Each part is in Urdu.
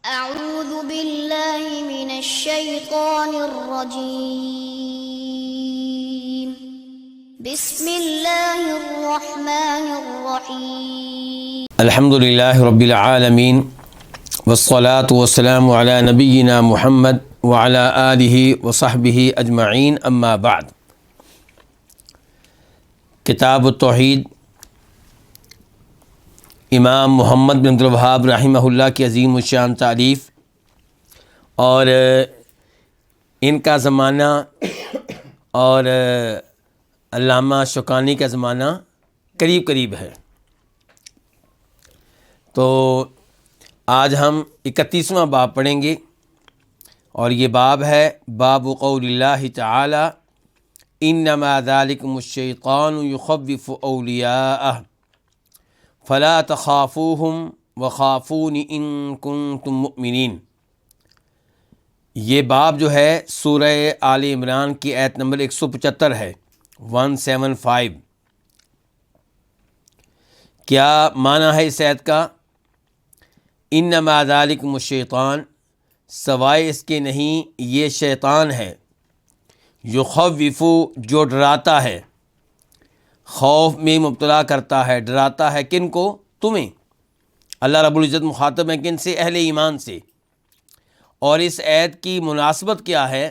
أعوذ بالله من الشيطان الرجيم بسم الله الرحمن الرحيم الحمد للہ رب العالمین والصلاة والسلام علی نبینا محمد وعلی آلہ وصحبہ اجمعین اما بعد۔ کتاب التوحید امام محمد بن عبد الوہاب رحمہ اللہ کی عظیم الشان تالیف، اور ان کا زمانہ اور علامہ شوکانی کا زمانہ قریب قریب ہے۔ تو آج ہم 31واں باب پڑھیں گے، اور یہ باب ہے باب قول اللہ تعالی انما ذالکم الشیطان یخوف اولیاءہ فلا تخافوہم وخافون ان کنتم مؤمنین۔ یہ باب جو ہے سورہ آل عمران کی آیت نمبر 175 ہے، 175۔ کیا معنی ہے اس آیت کا؟ انما ذالکم الشیطان، سوائے اس کے نہیں یہ شیطان ہے، یخوف جو ڈراتا ہے، خوف میں مبتلا کرتا ہے، ڈراتا ہے کن کو؟ تمہیں۔ اللہ رب العزت مخاطب ہے کن سے؟ اہل ایمان سے۔ اور اس آیت کی مناسبت کیا ہے؟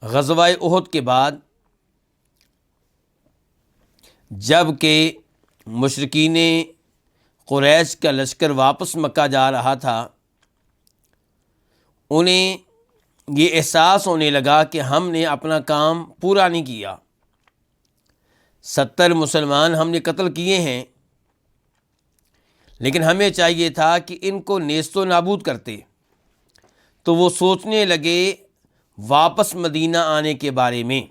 غزوہ احد کے بعد جب کہ مشرکین قریش کا لشکر واپس مکہ جا رہا تھا، انہیں یہ احساس ہونے لگا کہ ہم نے اپنا کام پورا نہیں کیا، 70 مسلمان ہم نے قتل کیے ہیں، لیکن ہمیں چاہیے تھا کہ ان کو نیست و نابود کرتے۔ تو وہ سوچنے لگے واپس مدینہ آنے کے بارے میں۔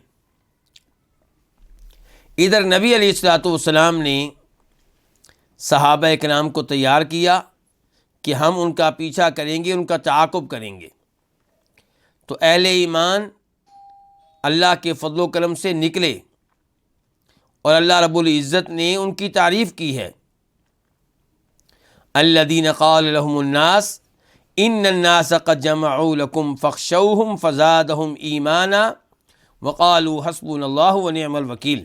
ادھر نبی علیہ الصلوۃ والسلام نے صحابہ کرام کو تیار کیا کہ ہم ان کا پیچھا کریں گے، ان کا تعاقب کریں گے۔ تو اہل ایمان اللہ کے فضل و کرم سے نکلے، اور اللہ رب العزت نے ان کی تعریف کی ہے، الذین قال لهم الناس ان الناس قد جمعوا لكم فاخشوهم فزادهم ایمانا وقالوا حسبنا اللہ ونعم الوکیل،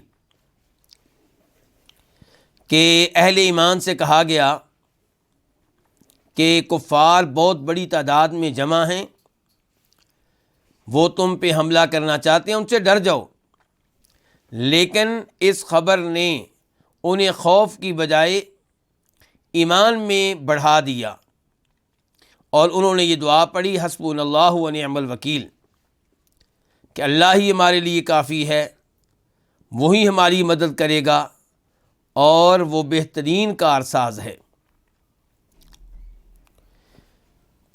کہ اہل ایمان سے کہا گیا کہ کفار بہت بڑی تعداد میں جمع ہیں، وہ تم پہ حملہ کرنا چاہتے ہیں، ان سے ڈر جاؤ۔ لیکن اس خبر نے انہیں خوف کی بجائے ایمان میں بڑھا دیا، اور انہوں نے یہ دعا پڑھی، حسبنا اللہ ونعم الوکیل، کہ اللہ ہی ہمارے لیے کافی ہے، وہی ہماری مدد کرے گا، اور وہ بہترین کارساز ہے۔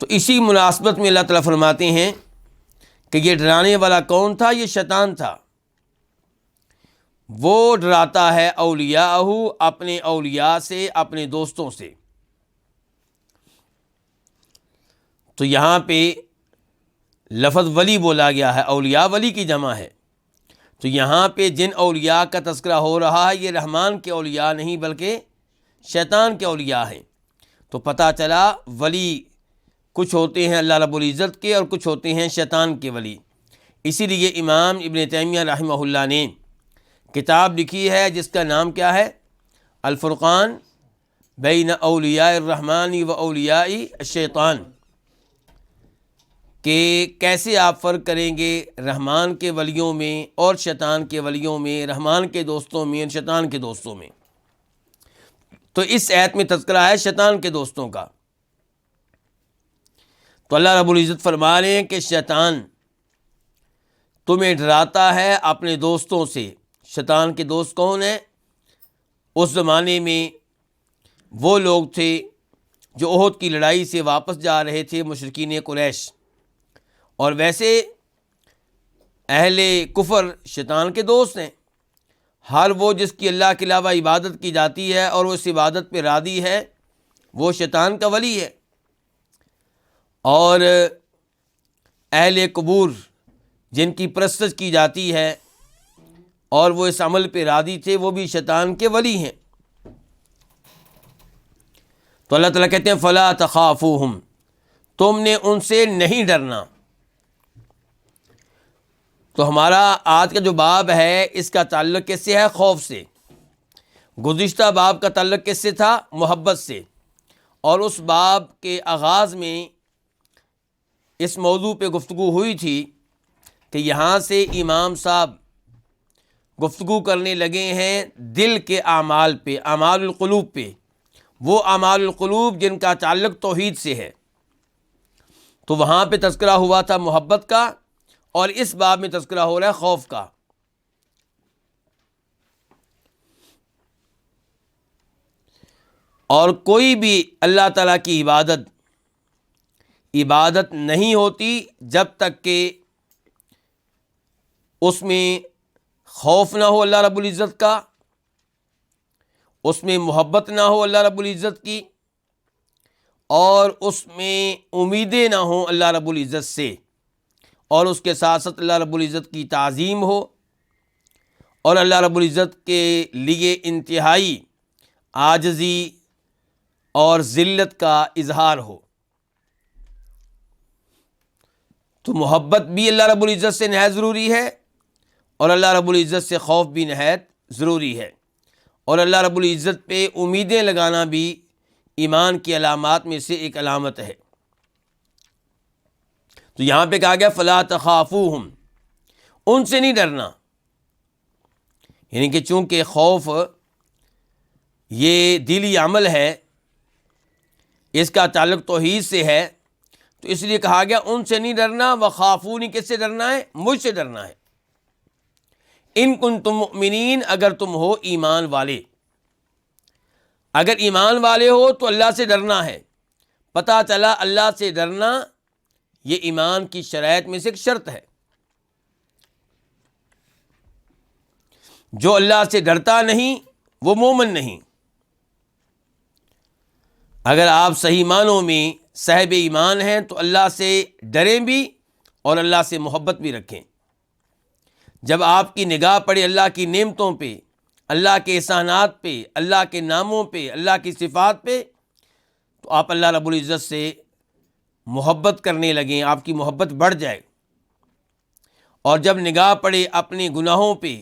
تو اسی مناسبت میں اللہ تعالیٰ فرماتے ہیں کہ یہ ڈرانے والا کون تھا؟ یہ شیطان تھا۔ وہ ڈراتا ہے اولیاءہ، اپنے اولیاء سے، اپنے دوستوں سے۔ تو یہاں پہ لفظ ولی بولا گیا ہے، اولیاء ولی کی جمع ہے۔ تو یہاں پہ جن اولیاء کا تذکرہ ہو رہا ہے یہ رحمان کے اولیاء نہیں بلکہ شیطان کے اولیاء ہیں۔ تو پتہ چلا ولی کچھ ہوتے ہیں اللہ رب العزت کے، اور کچھ ہوتے ہیں شیطان کے ولی۔ اسی لیے امام ابن تیمیہ رحمہ اللہ نے کتاب لکھی ہے جس کا نام کیا ہے؟ الفرقان بین اولیاء الرحمن و اولیاء الشیطان، کہ کیسے آپ فرق کریں گے رحمان کے ولیوں میں اور شیطان کے ولیوں میں، رحمان کے دوستوں میں اور شیطان کے دوستوں میں۔ تو اس آیت میں تذکرہ ہے شیطان کے دوستوں کا۔ تو اللہ رب العزت فرما رہے ہیں کہ شیطان تمہیں ڈراتا ہے اپنے دوستوں سے۔ شیطان کے دوست کون ہیں؟ اس زمانے میں وہ لوگ تھے جو احد کی لڑائی سے واپس جا رہے تھے، مشرکین قریش۔ اور ویسے اہل کفر شیطان کے دوست ہیں، ہر وہ جس کی اللہ کے علاوہ عبادت کی جاتی ہے اور وہ اس عبادت پہ راضی ہے، وہ شیطان کا ولی ہے۔ اور اہل قبور جن کی پرستش کی جاتی ہے اور وہ اس عمل پہ راضی تھے، وہ بھی شیطان کے ولی ہیں۔ تو تو اللہ تعالیٰ کہتے ہیں فلا تخافوہم، تم نے ان سے نہیں ڈرنا۔ تو ہمارا آج کا جو باب ہے اس کا تعلق کس سے ہے؟ خوف سے۔ گزشتہ باب کا تعلق کس سے تھا؟ محبت سے۔ اور اس باب کے آغاز میں اس موضوع پہ گفتگو ہوئی تھی کہ یہاں سے امام صاحب گفتگو کرنے لگے ہیں دل کے اعمال پہ، اعمال القلوب پہ، وہ اعمال القلوب جن کا تعلق توحید سے ہے۔ تو وہاں پہ تذکرہ ہوا تھا محبت کا، اور اس باب میں تذکرہ ہو رہا ہے خوف کا۔ اور کوئی بھی اللہ تعالیٰ کی عبادت نہیں ہوتی جب تک کہ اس میں خوف نہ ہو اللہ رب العزت کا، اس میں محبت نہ ہو اللہ رب العزت کی، اور اس میں امیدیں نہ ہوں اللہ رب العزت سے، اور اس کے ساتھ ساتھ اللہ رب العزت کی تعظیم ہو، اور اللہ رب العزت کے لیے انتہائی عاجزی اور ذلت کا اظہار ہو۔ تو محبت بھی اللہ رب العزت سے نہایت ضروری ہے، اور اللہ رب العزت سے خوف بھی نہایت ضروری ہے، اور اللہ رب العزت پہ امیدیں لگانا بھی ایمان کی علامات میں سے ایک علامت ہے۔ تو یہاں پہ کہا گیا فلا تخافوہم، ان سے نہیں ڈرنا، یعنی کہ چونکہ خوف یہ دلی عمل ہے، اس کا تعلق توحید سے ہے، تو اس لیے کہا گیا ان سے نہیں ڈرنا۔ وخافونی، کس سے ڈرنا ہے؟ مجھ سے ڈرنا ہے۔ ان کنتم مؤمنین، اگر تم ہو ایمان والے، اگر ایمان والے ہو تو اللہ سے ڈرنا ہے۔ پتہ چلا اللہ سے ڈرنا یہ ایمان کی شرائط میں سے ایک شرط ہے۔ جو اللہ سے ڈرتا نہیں وہ مومن نہیں۔ اگر آپ صحیح معنوں میں صاحب ایمان ہیں تو اللہ سے ڈریں بھی اور اللہ سے محبت بھی رکھیں۔ جب آپ کی نگاہ پڑے اللہ کی نعمتوں پہ، اللہ کے احسانات پہ، اللہ کے ناموں پہ، اللہ کی صفات پہ، تو آپ اللہ رب العزت سے محبت کرنے لگیں، آپ کی محبت بڑھ جائے۔ اور جب نگاہ پڑے اپنے گناہوں پہ،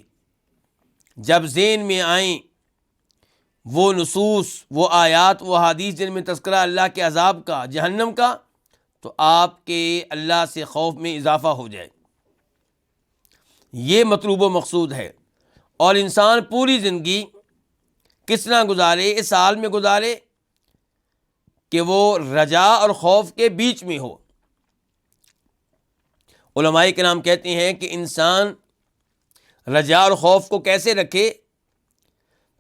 جب ذہن میں آئیں وہ نصوص، وہ آیات، وہ حدیث جن میں تذکرہ اللہ کے عذاب کا، جہنم کا، تو آپ کے اللہ سے خوف میں اضافہ ہو جائے۔ یہ مطلوب و مقصود ہے۔ اور انسان پوری زندگی کس طرح گزارے؟ اس حال میں گزارے کہ وہ رجا اور خوف کے بیچ میں ہو۔ علماء کرام کہتے ہیں کہ انسان رجا اور خوف کو کیسے رکھے؟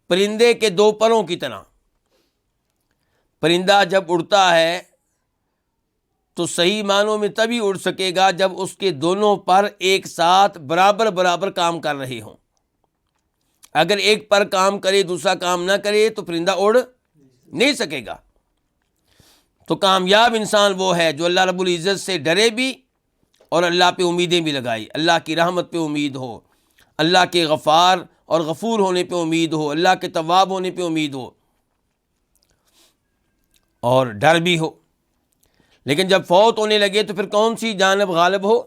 پرندے کے دو پروں کی طرح۔ پرندہ جب اڑتا ہے تو صحیح معنوں میں تبھی اڑ سکے گا جب اس کے دونوں پر ایک ساتھ برابر کام کر رہے ہوں۔ اگر ایک پر کام کرے دوسرا کام نہ کرے تو پرندہ اڑ نہیں سکے گا۔ تو کامیاب انسان وہ ہے جو اللہ رب العزت سے ڈرے بھی اور اللہ پہ امیدیں بھی لگائی، اللہ کی رحمت پہ امید ہو، اللہ کے غفار اور غفور ہونے پہ امید ہو، اللہ کے تواب ہونے پہ امید ہو، اور ڈر بھی ہو۔ لیکن جب فوت ہونے لگے تو پھر کون سی جانب غالب ہو؟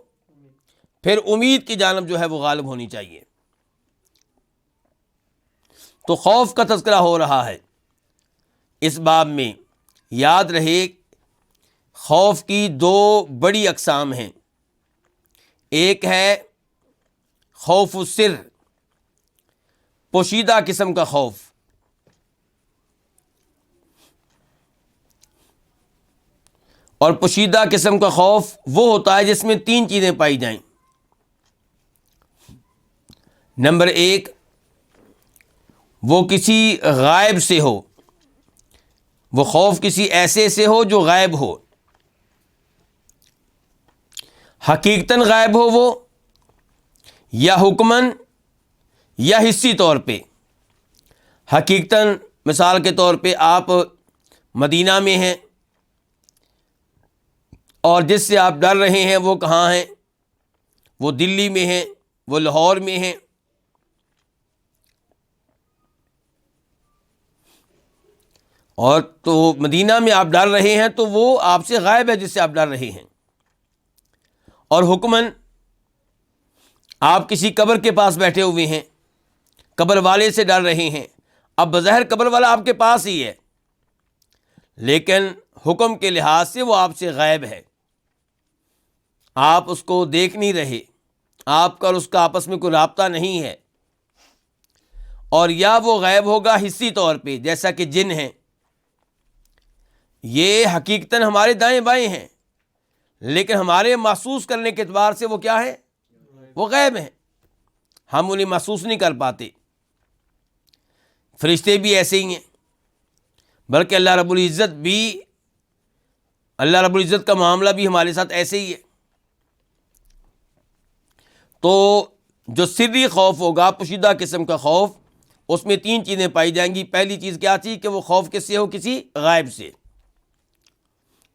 پھر امید کی جانب جو ہے وہ غالب ہونی چاہیے۔ تو خوف کا تذکرہ ہو رہا ہے اس باب میں۔ یاد رہے خوف کی دو بڑی اقسام ہیں۔ ایک ہے خوف السر، پوشیدہ قسم کا خوف، اور پوشیدہ قسم کا خوف وہ ہوتا ہے جس میں تین چیزیں پائی جائیں۔ نمبر ایک، وہ کسی غائب سے ہو، وہ خوف کسی ایسے سے ہو جو غائب ہو، حقیقتاً غائب ہو وہ، یا حکماً یا حصی طور پہ۔ حقیقتاً مثال کے طور پہ آپ مدینہ میں ہیں اور جس سے آپ ڈر رہے ہیں وہ کہاں ہیں؟ وہ دلی میں ہیں، وہ لاہور میں ہیں۔ اور تو مدینہ میں آپ ڈر رہے ہیں تو وہ آپ سے غائب ہے جس سے آپ ڈر رہے ہیں، اور حکماً آپ کسی قبر کے پاس بیٹھے ہوئے ہیں، قبر والے سے ڈر رہے ہیں۔ اب بظاہر قبر والا آپ کے پاس ہی ہے، لیکن حکم کے لحاظ سے وہ آپ سے غائب ہے، آپ اس کو دیکھ نہیں رہے، آپ کا اور اس کا آپس میں کوئی رابطہ نہیں ہے، اور یا وہ غائب ہوگا حصی طور پہ، جیسا کہ جن ہیں، یہ حقیقتاً ہمارے دائیں بائیں ہیں، لیکن ہمارے محسوس کرنے کے اعتبار سے وہ کیا ہے؟ وہ غائب ہیں، ہم انہیں محسوس نہیں کر پاتے۔ فرشتے بھی ایسے ہی ہیں، بلکہ اللہ رب العزت کا معاملہ بھی ہمارے ساتھ ایسے ہی ہے۔ تو جو سری خوف ہوگا، پوشیدہ قسم کا خوف، اس میں 3 چیزیں پائی جائیں گی۔ پہلی چیز کیا تھی کہ وہ خوف کس سے ہو؟ کسی غائب سے،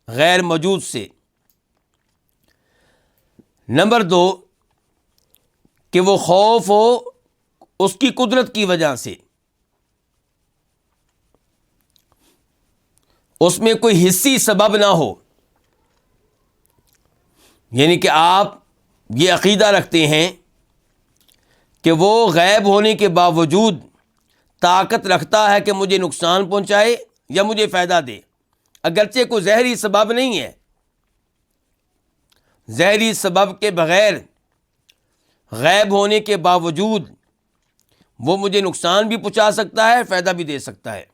غیر موجود سے۔ نمبر 2 کہ وہ خوف ہو اس کی قدرت کی وجہ سے، اس میں کوئی حصی سبب نہ ہو، یعنی کہ آپ یہ عقیدہ رکھتے ہیں کہ وہ غائب ہونے کے باوجود طاقت رکھتا ہے کہ مجھے نقصان پہنچائے یا مجھے فائدہ دے، اگرچہ کوئی ظاہری سبب نہیں ہے، ظاہری سبب کے بغیر غائب ہونے کے باوجود وہ مجھے نقصان بھی پہنچا سکتا ہے، فائدہ بھی دے سکتا ہے۔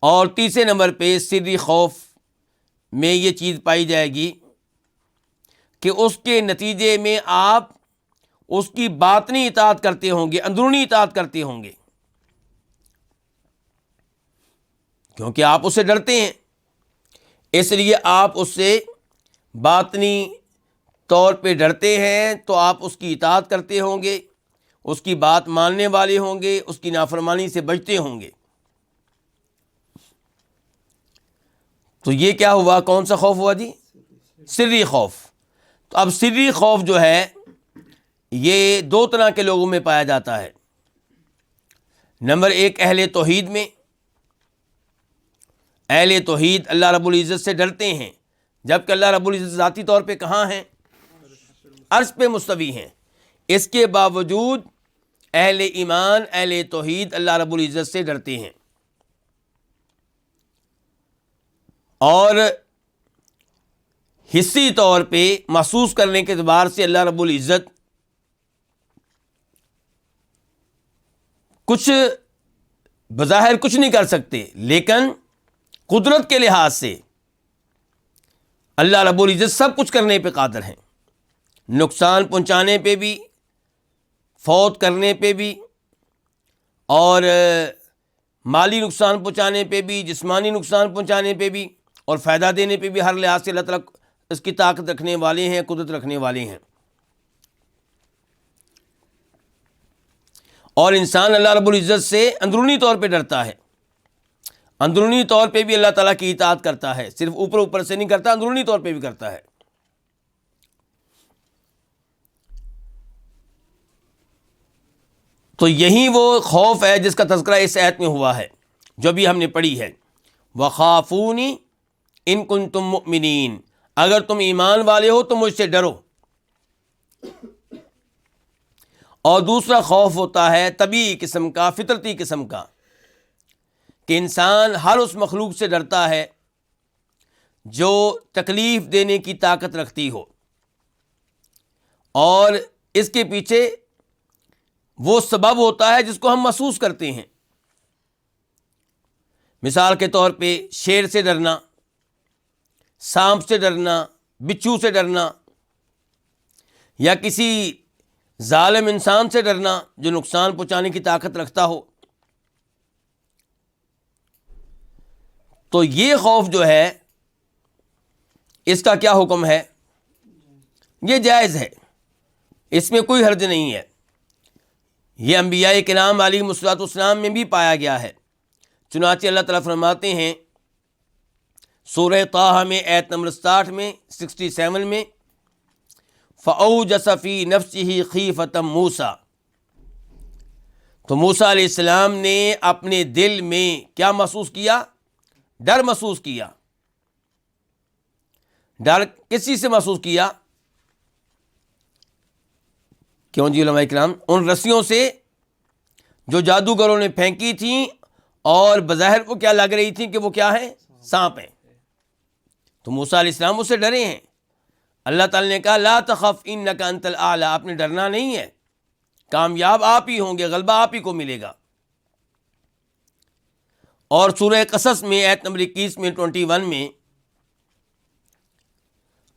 اور تیسرے نمبر پہ سری خوف میں یہ چیز پائی جائے گی کہ اس کے نتیجے میں آپ اس کی باطنی اطاعت کرتے ہوں گے، اندرونی اطاعت کرتے ہوں گے، کیونکہ آپ اس سے ڈرتے ہیں، اس لیے آپ اس سے باطنی طور پہ ڈرتے ہیں، تو آپ اس کی اطاعت کرتے ہوں گے، اس کی بات ماننے والے ہوں گے، اس کی نافرمانی سے بچتے ہوں گے۔ تو یہ کیا ہوا؟ کون سا خوف ہوا جی؟ سری خوف۔ تو اب سری خوف جو ہے یہ 2 طرح کے لوگوں میں پایا جاتا ہے۔ نمبر 1 اہل توحید میں، اہل توحید اللہ رب العزت سے ڈرتے ہیں، جبکہ اللہ رب العزت ذاتی طور پہ کہاں ہیں؟ عرش پہ مستوی ہیں، اس کے باوجود اہل ایمان، اہل توحید اللہ رب العزت سے ڈرتے ہیں، اور حصی طور پہ محسوس کرنے کے اعتبار سے اللہ رب العزت کچھ بظاہر کچھ نہیں کر سکتے، لیکن قدرت کے لحاظ سے اللہ رب العزت سب کچھ کرنے پہ قادر ہیں، نقصان پہنچانے پہ بھی، فوت کرنے پہ بھی، اور مالی نقصان پہنچانے پہ بھی، جسمانی نقصان پہنچانے پہ بھی، اور فائدہ دینے پہ بھی۔ ہر لحاظ سے اللہ تعالیٰ اس کی طاقت رکھنے والے ہیں، قدرت رکھنے والے ہیں۔ اور انسان اللہ رب العزت سے اندرونی طور پہ ڈرتا ہے، اندرونی طور پہ بھی اللہ تعالیٰ کی اطاعت کرتا ہے، صرف اوپر اوپر سے نہیں کرتا، اندرونی طور پہ بھی کرتا ہے۔ تو یہی وہ خوف ہے جس کا تذکرہ اس آیت میں ہوا ہے جو بھی ہم نے پڑھی ہے، وَخَافُونِ إِن كُنتُم مُؤْمِنِينَ، اگر تم ایمان والے ہو تو مجھ سے ڈرو۔ اور دوسرا خوف ہوتا ہے طبیعی قسم کا، فطرتی قسم کا، کہ انسان ہر اس مخلوق سے ڈرتا ہے جو تکلیف دینے کی طاقت رکھتی ہو، اور اس کے پیچھے وہ سبب ہوتا ہے جس کو ہم محسوس کرتے ہیں۔ مثال کے طور پہ شیر سے ڈرنا، سانپ سے ڈرنا، بچھو سے ڈرنا، یا کسی ظالم انسان سے ڈرنا جو نقصان پہنچانے کی طاقت رکھتا ہو۔ تو یہ خوف جو ہے اس کا کیا حکم ہے؟ یہ جائز ہے، اس میں کوئی حرج نہیں ہے۔ یہ انبیاء کرام علیہم الصلوۃ والسلام میں بھی پایا گیا ہے۔ چنانچہ اللہ تعالیٰ فرماتے ہیں سورہ طٰہٰ میں آیت نمبر 60 میں 67 میں، فَأَوْجَسَ فِي نَفْسِهِ خِیفَةً مُوسیٰ، تو موسیٰ علیہ السلام نے اپنے دل میں کیا محسوس کیا؟ ڈر محسوس کیا۔ ڈر کس چیز سے محسوس کیا؟ کیوں جی علماء کرام؟ ان رسیوں سے جو جادوگروں نے پھینکی تھیں اور بظاہر وہ کیا لگ رہی تھیں کہ وہ کیا ہیں؟ سانپ ہیں۔ تو موسیٰ علیہ السلام اس سے ڈرے ہیں۔ اللہ تعالیٰ نے کہا لا تخف انک انت الاعلی، آپ نے ڈرنا نہیں ہے، کامیاب آپ ہی ہوں گے، غلبہ آپ ہی کو ملے گا۔ اور سورہ قصص میں آیت نمبر 21 میں 21 میں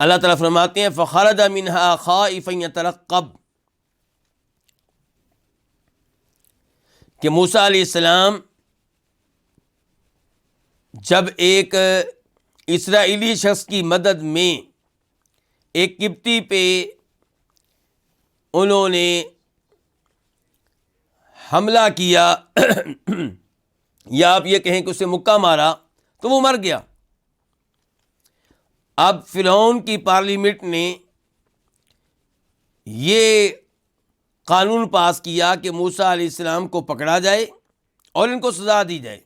اللہ تعالیٰ فرماتے ہیں فخرج منہا خائفا یترقب، کہ موسیٰ علیہ السلام جب ایک اسرائیلی شخص کی مدد میں ایک قبطی پہ انہوں نے حملہ کیا یا آپ یہ کہیں کہ اسے مکہ مارا تو وہ مر گیا۔ اب فرعون کی پارلیمنٹ نے یہ قانون پاس کیا کہ موسیٰ علیہ السلام کو پکڑا جائے اور ان کو سزا دی جائے۔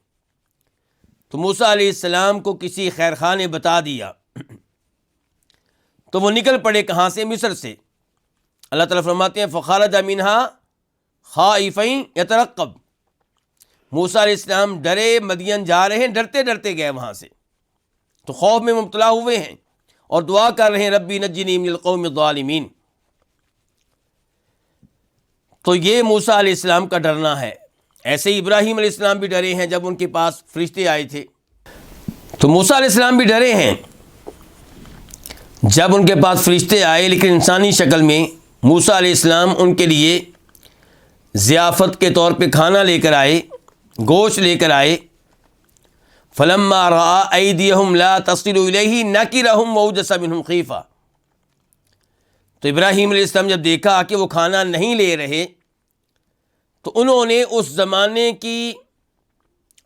تو موسیٰ علیہ السلام کو کسی خیر خواہ نے بتا دیا تو وہ نکل پڑے، کہاں سے؟ مصر سے۔ اللہ تعالیٰ فرماتے ہیں فخرج منہا خائفا یترقب، موسیٰ علیہ السلام ڈرے، مدین جا رہے ہیں، ڈرتے ڈرتے گئے وہاں سے، تو خوف میں مبتلا ہوئے ہیں اور دعا کر رہے ہیں ربی نجنی من القوم الظالمین۔ تو یہ موسیٰ علیہ السلام کا ڈرنا ہے۔ ایسے ہی ابراہیم علیہ السلام بھی ڈرے ہیں جب ان کے پاس فرشتے آئے تھے، تو موسیٰ علیہ السلام بھی ڈرے ہیں جب ان کے پاس فرشتے آئے، لیکن انسانی شکل میں موسیٰ علیہ السلام ان کے لیے ضیافت کے طور پہ کھانا لے کر آئے، گوشت لے کر آئے۔ فلما رأى أيديهم لا تصل إليه نكرهم وأوجس منهم خيفة، تو ابراہیم علیہ السلام جب دیکھا کہ وہ کھانا نہیں لے رہے تو انہوں نے اس زمانے کی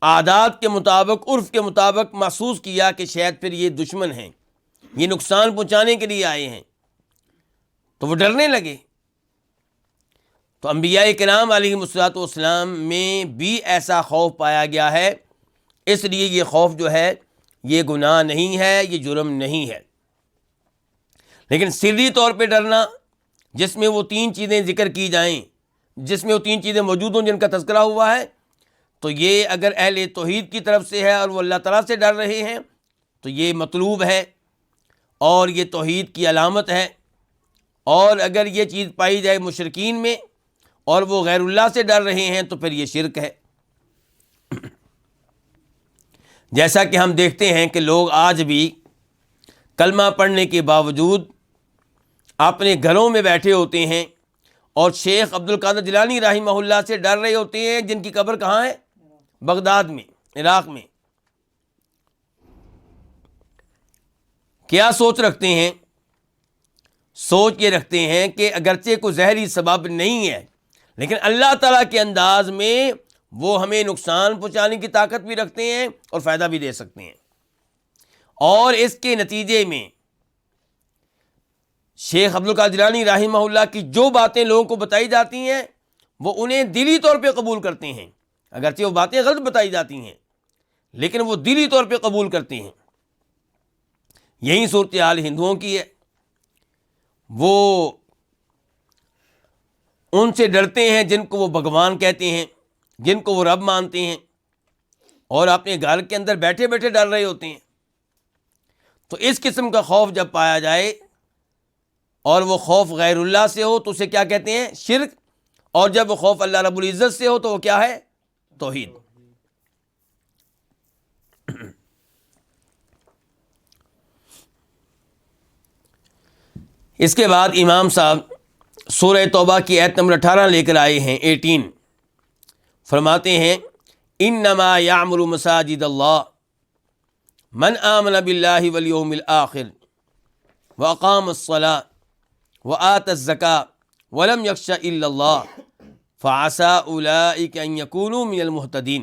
عادات کے مطابق، عرف کے مطابق محسوس کیا کہ شاید پھر یہ دشمن ہیں، یہ نقصان پہنچانے کے لیے آئے ہیں، تو وہ ڈرنے لگے۔ تو انبیاء کرام علیہم الصلوۃ والسلام میں بھی ایسا خوف پایا گیا ہے، اس لیے یہ خوف جو ہے یہ گناہ نہیں ہے، یہ جرم نہیں ہے۔ لیکن سری طور پہ ڈرنا جس میں وہ تین چیزیں ذکر کی جائیں، جس میں وہ تین چیزیں موجود ہوں جن کا تذکرہ ہوا ہے، تو یہ اگر اہل توحید کی طرف سے ہے اور وہ اللہ تعالیٰ سے ڈر رہے ہیں تو یہ مطلوب ہے اور یہ توحید کی علامت ہے۔ اور اگر یہ چیز پائی جائے مشرکین میں اور وہ غیر اللہ سے ڈر رہے ہیں تو پھر یہ شرک ہے۔ جیسا کہ ہم دیکھتے ہیں کہ لوگ آج بھی کلمہ پڑھنے کے باوجود اپنے گھروں میں بیٹھے ہوتے ہیں اور شیخ عبد القادر جیلانی رحمہ اللہ سے ڈر رہے ہوتے ہیں، جن کی قبر کہاں ہے؟ بغداد میں، عراق میں۔ کیا سوچ رکھتے ہیں؟ سوچ یہ رکھتے ہیں کہ اگرچہ کوئی زہری سبب نہیں ہے لیکن اللہ تعالیٰ کے انداز میں وہ ہمیں نقصان پہنچانے کی طاقت بھی رکھتے ہیں اور فائدہ بھی دے سکتے ہیں، اور اس کے نتیجے میں شیخ عبد القادر جیلانی رحمہ اللہ کی جو باتیں لوگوں کو بتائی جاتی ہیں وہ انہیں دلی طور پہ قبول کرتے ہیں، اگرچہ وہ باتیں غلط بتائی جاتی ہیں لیکن وہ دلی طور پہ قبول کرتے ہیں۔ یہی صورتحال ہندوؤں کی ہے، وہ ان سے ڈرتے ہیں جن کو وہ بھگوان کہتے ہیں، جن کو وہ رب مانتے ہیں، اور اپنے گھر کے اندر بیٹھے بیٹھے ڈر رہے ہوتے ہیں۔ تو اس قسم کا خوف جب پایا جائے اور وہ خوف غیر اللہ سے ہو تو اسے کیا کہتے ہیں؟ شرک، اور جب وہ خوف اللہ رب العزت سے ہو تو وہ کیا ہے؟ توحید۔ اس کے بعد امام صاحب سورہ توبہ کی آیت نمبر 18 لے کر آئے ہیں، 18، فرماتے ہیں انما یعمر مساجد اللہ من آمن باللہ والیوم الآخر واقام الصلاۃ وآت الزکاۃ ولم یخش الا اللہ فعسى اولئک ان یکونوا من المہتدین،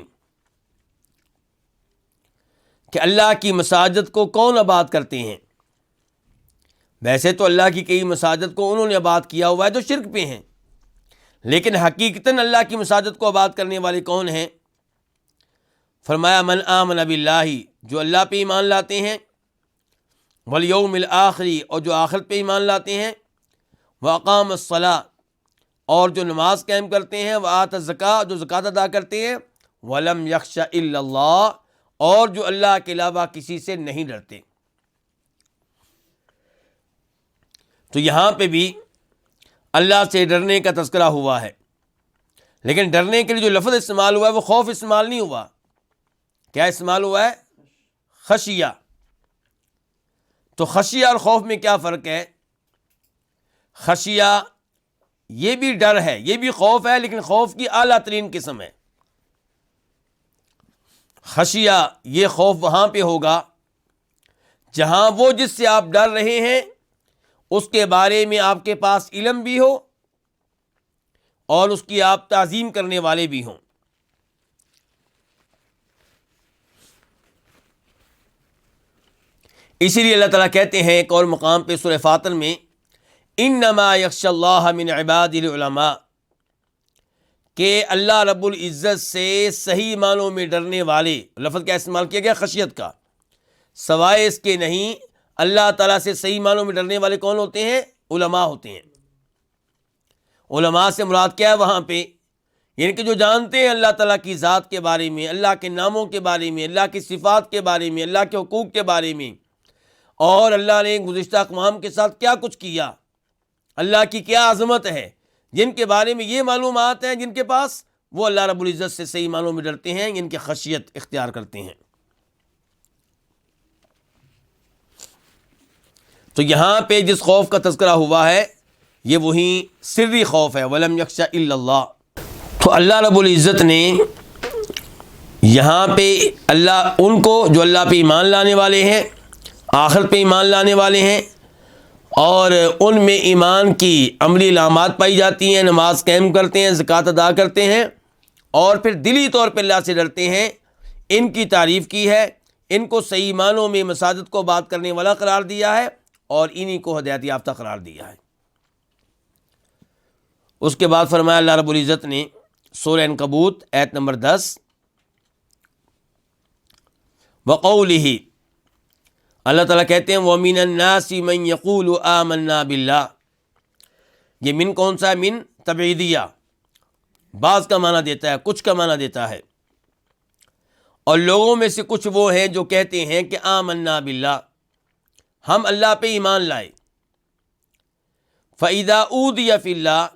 کہ اللہ کی مساجد کو کون آباد کرتے ہیں؟ ویسے تو اللہ کی کئی مساجد کو انہوں نے آباد کیا ہوا ہے جو شرک پہ ہیں، لیکن حقیقتاً اللہ کی مساجد کو آباد کرنے والے کون ہیں؟ فرمایا من آمن باللہ، جو اللہ پہ ایمان لاتے ہیں، والیوم الآخری، اور جو آخرت پہ ایمان لاتے ہیں، واقام الصلاۃ، اور جو نماز قائم کرتے ہیں، وآت الزکاۃ، جو زکوٰۃ ادا کرتے ہیں، ولم یخش الا اللہ، اور جو اللہ کے علاوہ کسی سے نہیں ڈرتے۔ تو یہاں پہ بھی اللہ سے ڈرنے کا تذکرہ ہوا ہے، لیکن ڈرنے کے لیے جو لفظ استعمال ہوا ہے وہ خوف استعمال نہیں ہوا۔ کیا استعمال ہوا ہے؟ خشیہ۔ تو خشیہ اور خوف میں کیا فرق ہے؟ خشیہ یہ بھی ڈر ہے، یہ بھی خوف ہے، لیکن خوف کی اعلیٰ ترین قسم ہے۔ خشیہ یہ خوف وہاں پہ ہوگا جہاں وہ جس سے آپ ڈر رہے ہیں اس کے بارے میں آپ کے پاس علم بھی ہو اور اس کی آپ تعظیم کرنے والے بھی ہوں۔ اسی لیے اللہ تعالیٰ کہتے ہیں ایک اور مقام پہ سورہ فاطر میں، انما یخشی اللہ من عبادہ العلماء، کہ اللہ رب العزت سے صحیح معنوں میں ڈرنے والے، لفظ کیا استعمال کیا گیا؟ خشیت کا، سوائے اس کے نہیں، اللہ تعالیٰ سے صحیح معنوں میں ڈرنے والے کون ہوتے ہیں؟ علماء ہوتے ہیں۔ علماء سے مراد کیا ہے وہاں پہ؟ یعنی کہ جو جانتے ہیں اللہ تعالیٰ کی ذات کے بارے میں، اللہ کے ناموں کے بارے میں، اللہ کی صفات کے بارے میں، اللہ کے حقوق کے بارے میں، اور اللہ نے گزشتہ اقوام کے ساتھ کیا کچھ کیا، اللہ کی کیا عظمت ہے، جن کے بارے میں یہ معلومات ہیں، جن کے پاس، وہ اللہ رب العزت سے صحیح معنوں میں ڈرتے ہیں، ان کی خشیت اختیار کرتے ہیں۔ تو یہاں پہ جس خوف کا تذکرہ ہوا ہے یہ وہی سری خوف ہے، وَلَمْ يَخْشَ إِلَّا اللَّهُ۔ تو اللہ رب العزت نے یہاں پہ ان کو جو اللہ پہ ایمان لانے والے ہیں، آخرت پہ ایمان لانے والے ہیں، اور ان میں ایمان کی عملی علامات پائی جاتی ہیں، نماز قائم کرتے ہیں، زکوٰۃ ادا کرتے ہیں، اور پھر دلی طور پہ اللہ سے ڈرتے ہیں، ان کی تعریف کی ہے، ان کو صحیح معنوں میں مساجد کو آباد کرنے والا قرار دیا ہے، اور انہی کو ہدایت یافتہ قرار دیا ہے۔ اس کے بعد فرمایا اللہ رب العزت نے سورہ عنکبوت آیت نمبر 10، وقولہ، اللہ تعالیٰ کہتے ہیں وَمِنَ النَّاسِ مَن يَقُولُ آمَنَّا بِاللَّهِ، یہ من کون سا ہے؟ من تبعیدیہ، بعض کا معنی دیتا ہے، کچھ کا معنی دیتا ہے، اور لوگوں میں سے کچھ وہ ہیں جو کہتے ہیں کہ آمنا باللہ، ہم اللہ پہ ایمان لائے، فَإِذَا أُوذِيَ فِي اللَّهِ،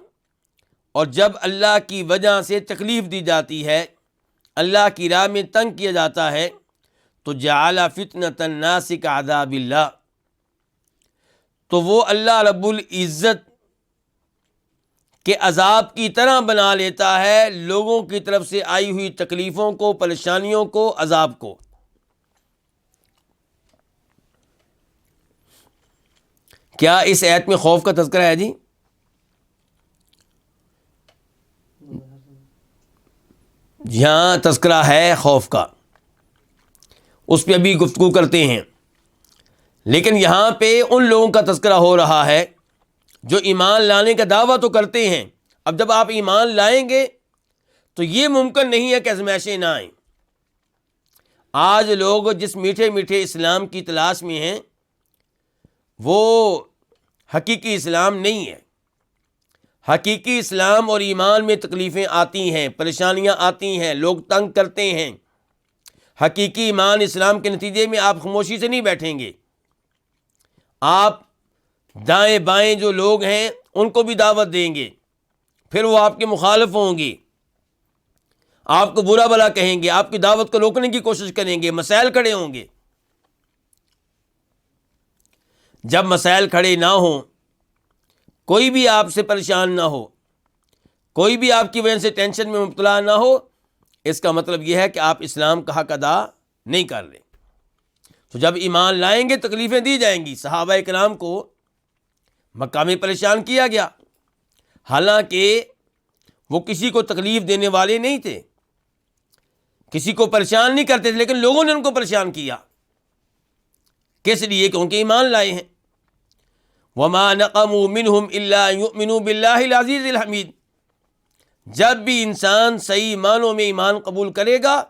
اور جب اللہ کی وجہ سے تکلیف دی جاتی ہے، اللہ کی راہ میں تنگ کیا جاتا ہے، تو جعل فتنة الناس كعذاب اللہ، تو وہ اللہ رب العزت کے عذاب کی طرح بنا لیتا ہے لوگوں کی طرف سے آئی ہوئی تکلیفوں کو، پریشانیوں کو، عذاب کو۔ کیا اس آیت میں خوف کا تذکرہ ہے؟ جی یہاں تذکرہ ہے خوف کا، اس پہ ابھی گفتگو کرتے ہیں، لیکن یہاں پہ ان لوگوں کا تذکرہ ہو رہا ہے جو ایمان لانے کا دعویٰ تو کرتے ہیں۔ اب جب آپ ایمان لائیں گے تو یہ ممکن نہیں ہے کہ آزمائشیں نہ آئیں۔ آج لوگ جس میٹھے میٹھے اسلام کی تلاش میں ہیں وہ حقیقی اسلام نہیں ہے۔ حقیقی اسلام اور ایمان میں تکلیفیں آتی ہیں، پریشانیاں آتی ہیں، لوگ تنگ کرتے ہیں۔ حقیقی ایمان اسلام کے نتیجے میں آپ خاموشی سے نہیں بیٹھیں گے، آپ دائیں بائیں جو لوگ ہیں ان کو بھی دعوت دیں گے، پھر وہ آپ کے مخالف ہوں گے، آپ کو برا بھلا کہیں گے، آپ کی دعوت کو روکنے کی کوشش کریں گے، مسائل کھڑے ہوں گے۔ جب مسائل کھڑے نہ ہوں، کوئی بھی آپ سے پریشان نہ ہو، کوئی بھی آپ کی وجہ سے ٹینشن میں مبتلا نہ ہو، اس کا مطلب یہ ہے کہ آپ اسلام کا حق ادا نہیں کر رہے۔ تو جب ایمان لائیں گے تکلیفیں دی جائیں گی۔ صحابہ کرام کو مکہ میں پریشان کیا گیا، حالانکہ وہ کسی کو تکلیف دینے والے نہیں تھے، کسی کو پریشان نہیں کرتے تھے، لیکن لوگوں نے ان کو پریشان کیا۔ کس لیے؟ کیونکہ ایمان لائے ہیں۔ وَمَا نَقَمُوا مِنْهُمْ إِلَّا أَن يُؤْمِنُوا بِاللَّهِ الْعَزِيزِ الْحَمِيدِ، جب بھی انسان صحیح معنوں میں ایمان قبول کرے گا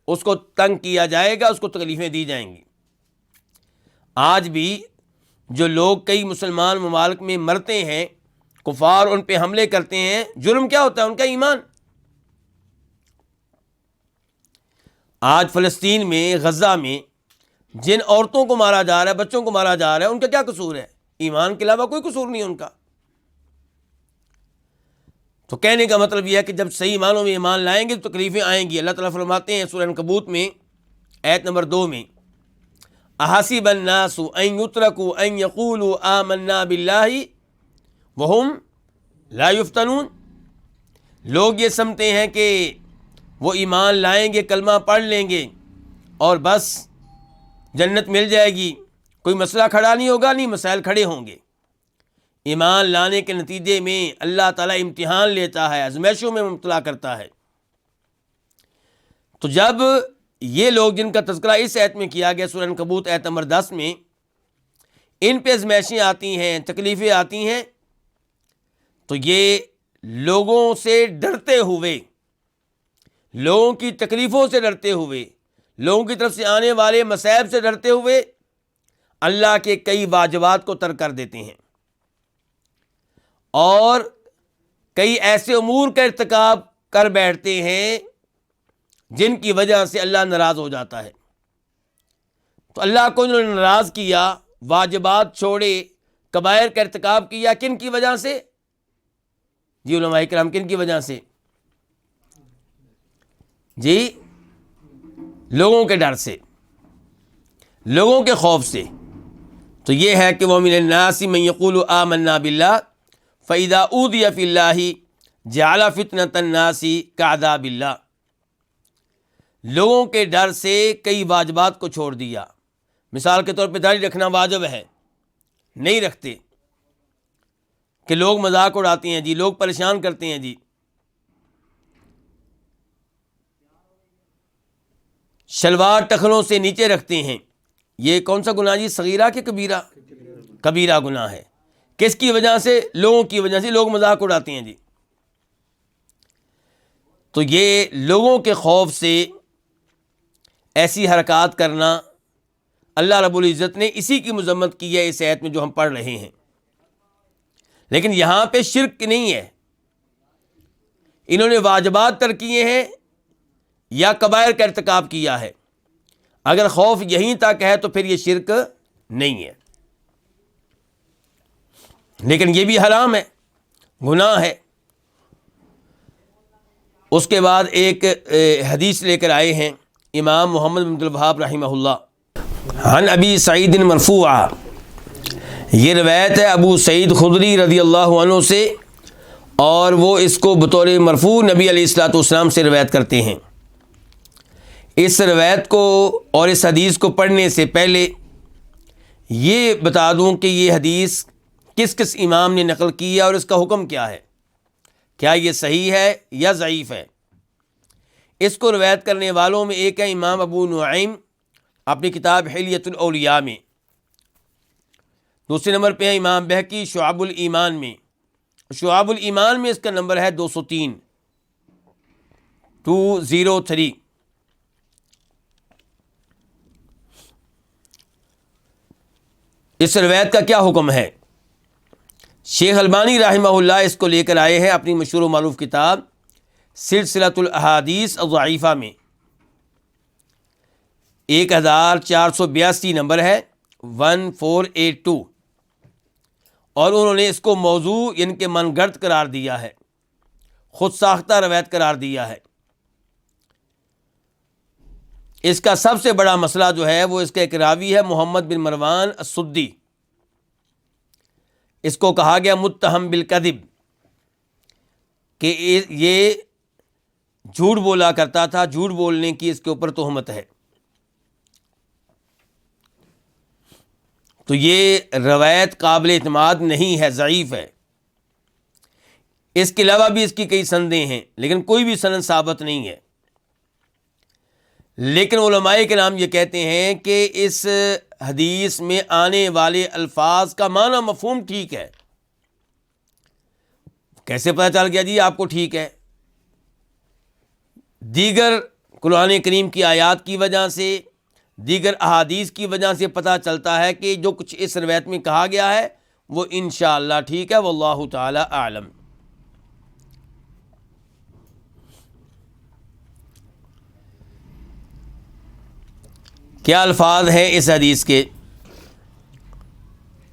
اس کو تنگ کیا جائے گا، اس کو تکلیفیں دی جائیں گی۔ آج بھی جو لوگ کئی مسلمان ممالک میں مرتے ہیں، کفار ان پہ حملے کرتے ہیں، جرم کیا ہوتا ہے؟ ان کا ایمان۔ آج فلسطین میں، غزہ میں جن عورتوں کو مارا جا رہا ہے، بچوں کو مارا جا رہا ہے، ان کا کیا قصور ہے؟ ایمان کے علاوہ کوئی قصور نہیں ہے ان کا۔ تو کہنے کا مطلب یہ ہے کہ جب صحیح معنوں میں ایمان لائیں گے تو تکلیفیں آئیں گی۔ اللہ تعالیٰ فرماتے ہیں سورہ عنکبوت میں آیت نمبر 2 میں، احسب الناس ان یترکوا ان یقولوا آمنا باللہ وہم لا یفتنون، لوگ یہ سمجھتے ہیں کہ وہ ایمان لائیں گے، کلمہ پڑھ لیں گے اور بس جنت مل جائے گی، کوئی مسئلہ کھڑا نہیں ہوگا، نہیں مسائل کھڑے ہوں گے۔ ایمان لانے کے نتیجے میں اللہ تعالیٰ امتحان لیتا ہے، آزمائشوں میں مبتلا کرتا ہے۔ تو جب یہ لوگ جن کا تذکرہ اس آیت میں کیا گیا سورہ عنکبوت آیت نمبر 10 میں، ان پہ آزمائشیں آتی ہیں، تکلیفیں آتی ہیں، تو یہ لوگوں سے ڈرتے ہوئے، لوگوں کی تکلیفوں سے ڈرتے ہوئے، لوگوں کی طرف سے آنے والے مصائب سے ڈرتے ہوئے اللہ کے کئی واجبات کو ترک کر دیتے ہیں اور کئی ایسے امور کا ارتکاب کر بیٹھتے ہیں جن کی وجہ سے اللہ ناراض ہو جاتا ہے۔ تو اللہ کو انہوں نے ناراض کیا، واجبات چھوڑے، کبائر کا ارتکاب کیا، کن کی وجہ سے؟ جی علماء کرام، کن کی وجہ سے؟ جی لوگوں کے ڈر سے، لوگوں کے خوف سے۔ تو یہ ہے کہ وَمِنَ النَّاسِ مَن يَقُولُ آمَنَّا بِاللَّهِ فَإِذَا أُوذِيَ فِي اللَّهِ جَعَلَ فِتْنَةَ النَّاسِ كَعَذَابِ اللَّهِ، لوگوں کے ڈر سے کئی واجبات کو چھوڑ دیا۔ مثال کے طور پہ داڑھی رکھنا واجب ہے، نہیں رکھتے، کہ لوگ مذاق اڑاتے ہیں، جی لوگ پریشان کرتے ہیں، جی شلوار ٹخنوں سے نیچے رکھتے ہیں، یہ کون سا گناہ جی؟ صغیرہ کہ کبیرہ؟ کبیرہ گناہ ہے۔ کس کی وجہ سے؟ لوگوں کی وجہ سے، لوگ مذاق اڑاتے ہیں، جی۔ تو یہ لوگوں کے خوف سے ایسی حرکات کرنا، اللہ رب العزت نے اسی کی مذمت کی ہے اس آیت میں جو ہم پڑھ رہے ہیں۔ لیکن یہاں پہ شرک نہیں ہے، انہوں نے واجبات ترک کیے ہیں یا کبائر کا ارتکاب کیا ہے۔ اگر خوف یہیں تک ہے تو پھر یہ شرک نہیں ہے، لیکن یہ بھی حرام ہے، گناہ ہے۔ اس کے بعد ایک حدیث لے کر آئے ہیں امام محمد بن عبد الوہاب رحمہ اللہ، عن ابی سعید مرفوعا، یہ روایت ہے ابو سعید خدری رضی اللہ عنہ سے، اور وہ اس کو بطور مرفوع نبی علیہ الصلوۃ والسلام سے روایت کرتے ہیں۔ اس روایت کو اور اس حدیث کو پڑھنے سے پہلے یہ بتا دوں کہ یہ حدیث کس کس امام نے نقل کی ہے اور اس کا حکم کیا ہے، کیا یہ صحیح ہے یا ضعیف ہے۔ اس کو روایت کرنے والوں میں ایک ہے امام ابو نعیم اپنی کتاب حلیۃ الاولیاء میں، دوسرے نمبر پہ ہے امام بہقی شعب الایمان میں، شعب الایمان میں اس کا نمبر ہے 203 203۔ اس روایت کا کیا حکم ہے؟ شیخ البانی رحمہ اللہ اس کو لے کر آئے ہیں اپنی مشہور و معروف کتاب سلسلۃ الاحادیث الضعیفہ میں، 1482 نمبر ہے 1482، اور انہوں نے اس کو موضوع یعنی کہ من گھڑت قرار دیا ہے، خود ساختہ روایت قرار دیا ہے۔ اس کا سب سے بڑا مسئلہ جو ہے وہ اس کا ایک راوی ہے محمد بن مروان السدی، اس کو کہا گیا متہم بالکذب، کہ یہ جھوٹ بولا کرتا تھا، جھوٹ بولنے کی اس کے اوپر تہمت ہے۔ تو یہ روایت قابل اعتماد نہیں ہے، ضعیف ہے۔ اس کے علاوہ بھی اس کی کئی سندیں ہیں لیکن کوئی بھی سند ثابت نہیں ہے۔ لیکن علماء کرام یہ کہتے ہیں کہ اس حدیث میں آنے والے الفاظ کا معنی مفہوم ٹھیک ہے، کیسے پتہ چل گیا جی آپ کو ٹھیک ہے؟ دیگر قرآن کریم کی آیات کی وجہ سے، دیگر احادیث کی وجہ سے پتہ چلتا ہے کہ جو کچھ اس روایت میں کہا گیا ہے وہ انشاءاللہ ٹھیک ہے۔ واللہ تعالی اعلم۔ کیا الفاظ ہیں اس حدیث کے؟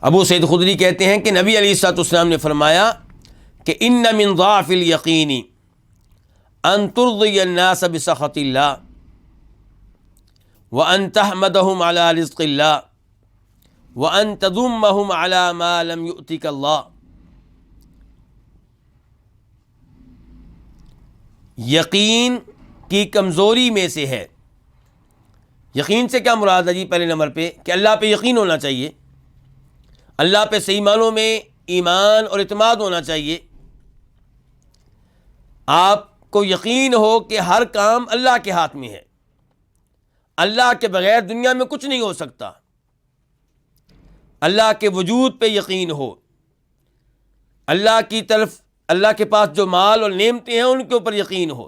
ابو سعید خدری کہتے ہیں کہ نبی علیہ الصلوۃ والسلام نے فرمایا کہ ان من ضعف الیقین ان ترضی الناس بسخط اللہ وان تحمدهم على رزق اللہ وان تذمهم على ما لم يؤتك اللہ۔ یقین کی کمزوری میں سے ہے۔ یقین سے کیا مراد ہے جی؟ پہلے نمبر پہ کہ اللہ پہ یقین ہونا چاہیے، اللہ پہ صحیح معنوں میں ایمان اور اعتماد ہونا چاہیے۔ آپ کو یقین ہو کہ ہر کام اللہ کے ہاتھ میں ہے، اللہ کے بغیر دنیا میں کچھ نہیں ہو سکتا، اللہ کے وجود پہ یقین ہو، اللہ کی طرف، اللہ کے پاس جو مال اور نعمتیں ہیں ان کے اوپر یقین ہو،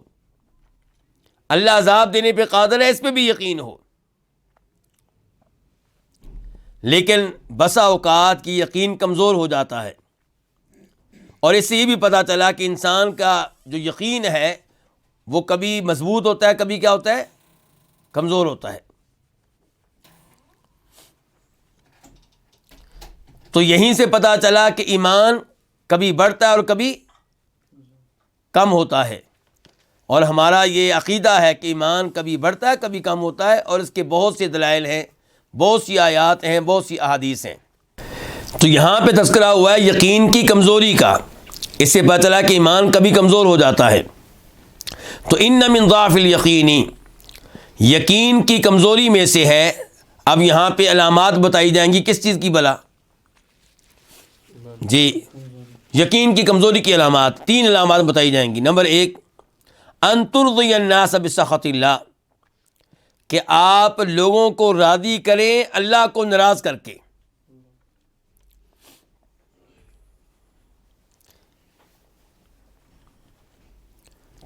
اللہ عذاب دینے پہ قادر ہے اس پہ بھی یقین ہو۔ لیکن بسا اوقات کی یقین کمزور ہو جاتا ہے، اور اس سے یہ بھی پتہ چلا کہ انسان کا جو یقین ہے وہ کبھی مضبوط ہوتا ہے، کبھی کیا ہوتا ہے؟ کمزور ہوتا ہے۔ تو یہیں سے پتہ چلا کہ ایمان کبھی بڑھتا ہے اور کبھی کم ہوتا ہے، اور ہمارا یہ عقیدہ ہے کہ ایمان کبھی بڑھتا ہے کبھی کم ہوتا ہے، اور اس کے بہت سے دلائل ہیں، بہت سی آیات ہیں، بہت سی احادیث ہیں۔ تو یہاں پہ تذکرہ ہوا ہے یقین کی کمزوری کا، اس سے پتہ چلا کہ ایمان کبھی کمزور ہو جاتا ہے۔ تو ان من ضعف الیقین، یقین کی کمزوری میں سے ہے۔ اب یہاں پہ علامات بتائی جائیں گی، کس چیز کی بلا؟ جی، یقین کی کمزوری کی علامات، 3 علامات بتائی جائیں گی۔ نمبر 1، ان ترضی الناس بسخط اللہ، کہ آپ لوگوں کو راضی کریں اللہ کو ناراض کر کے۔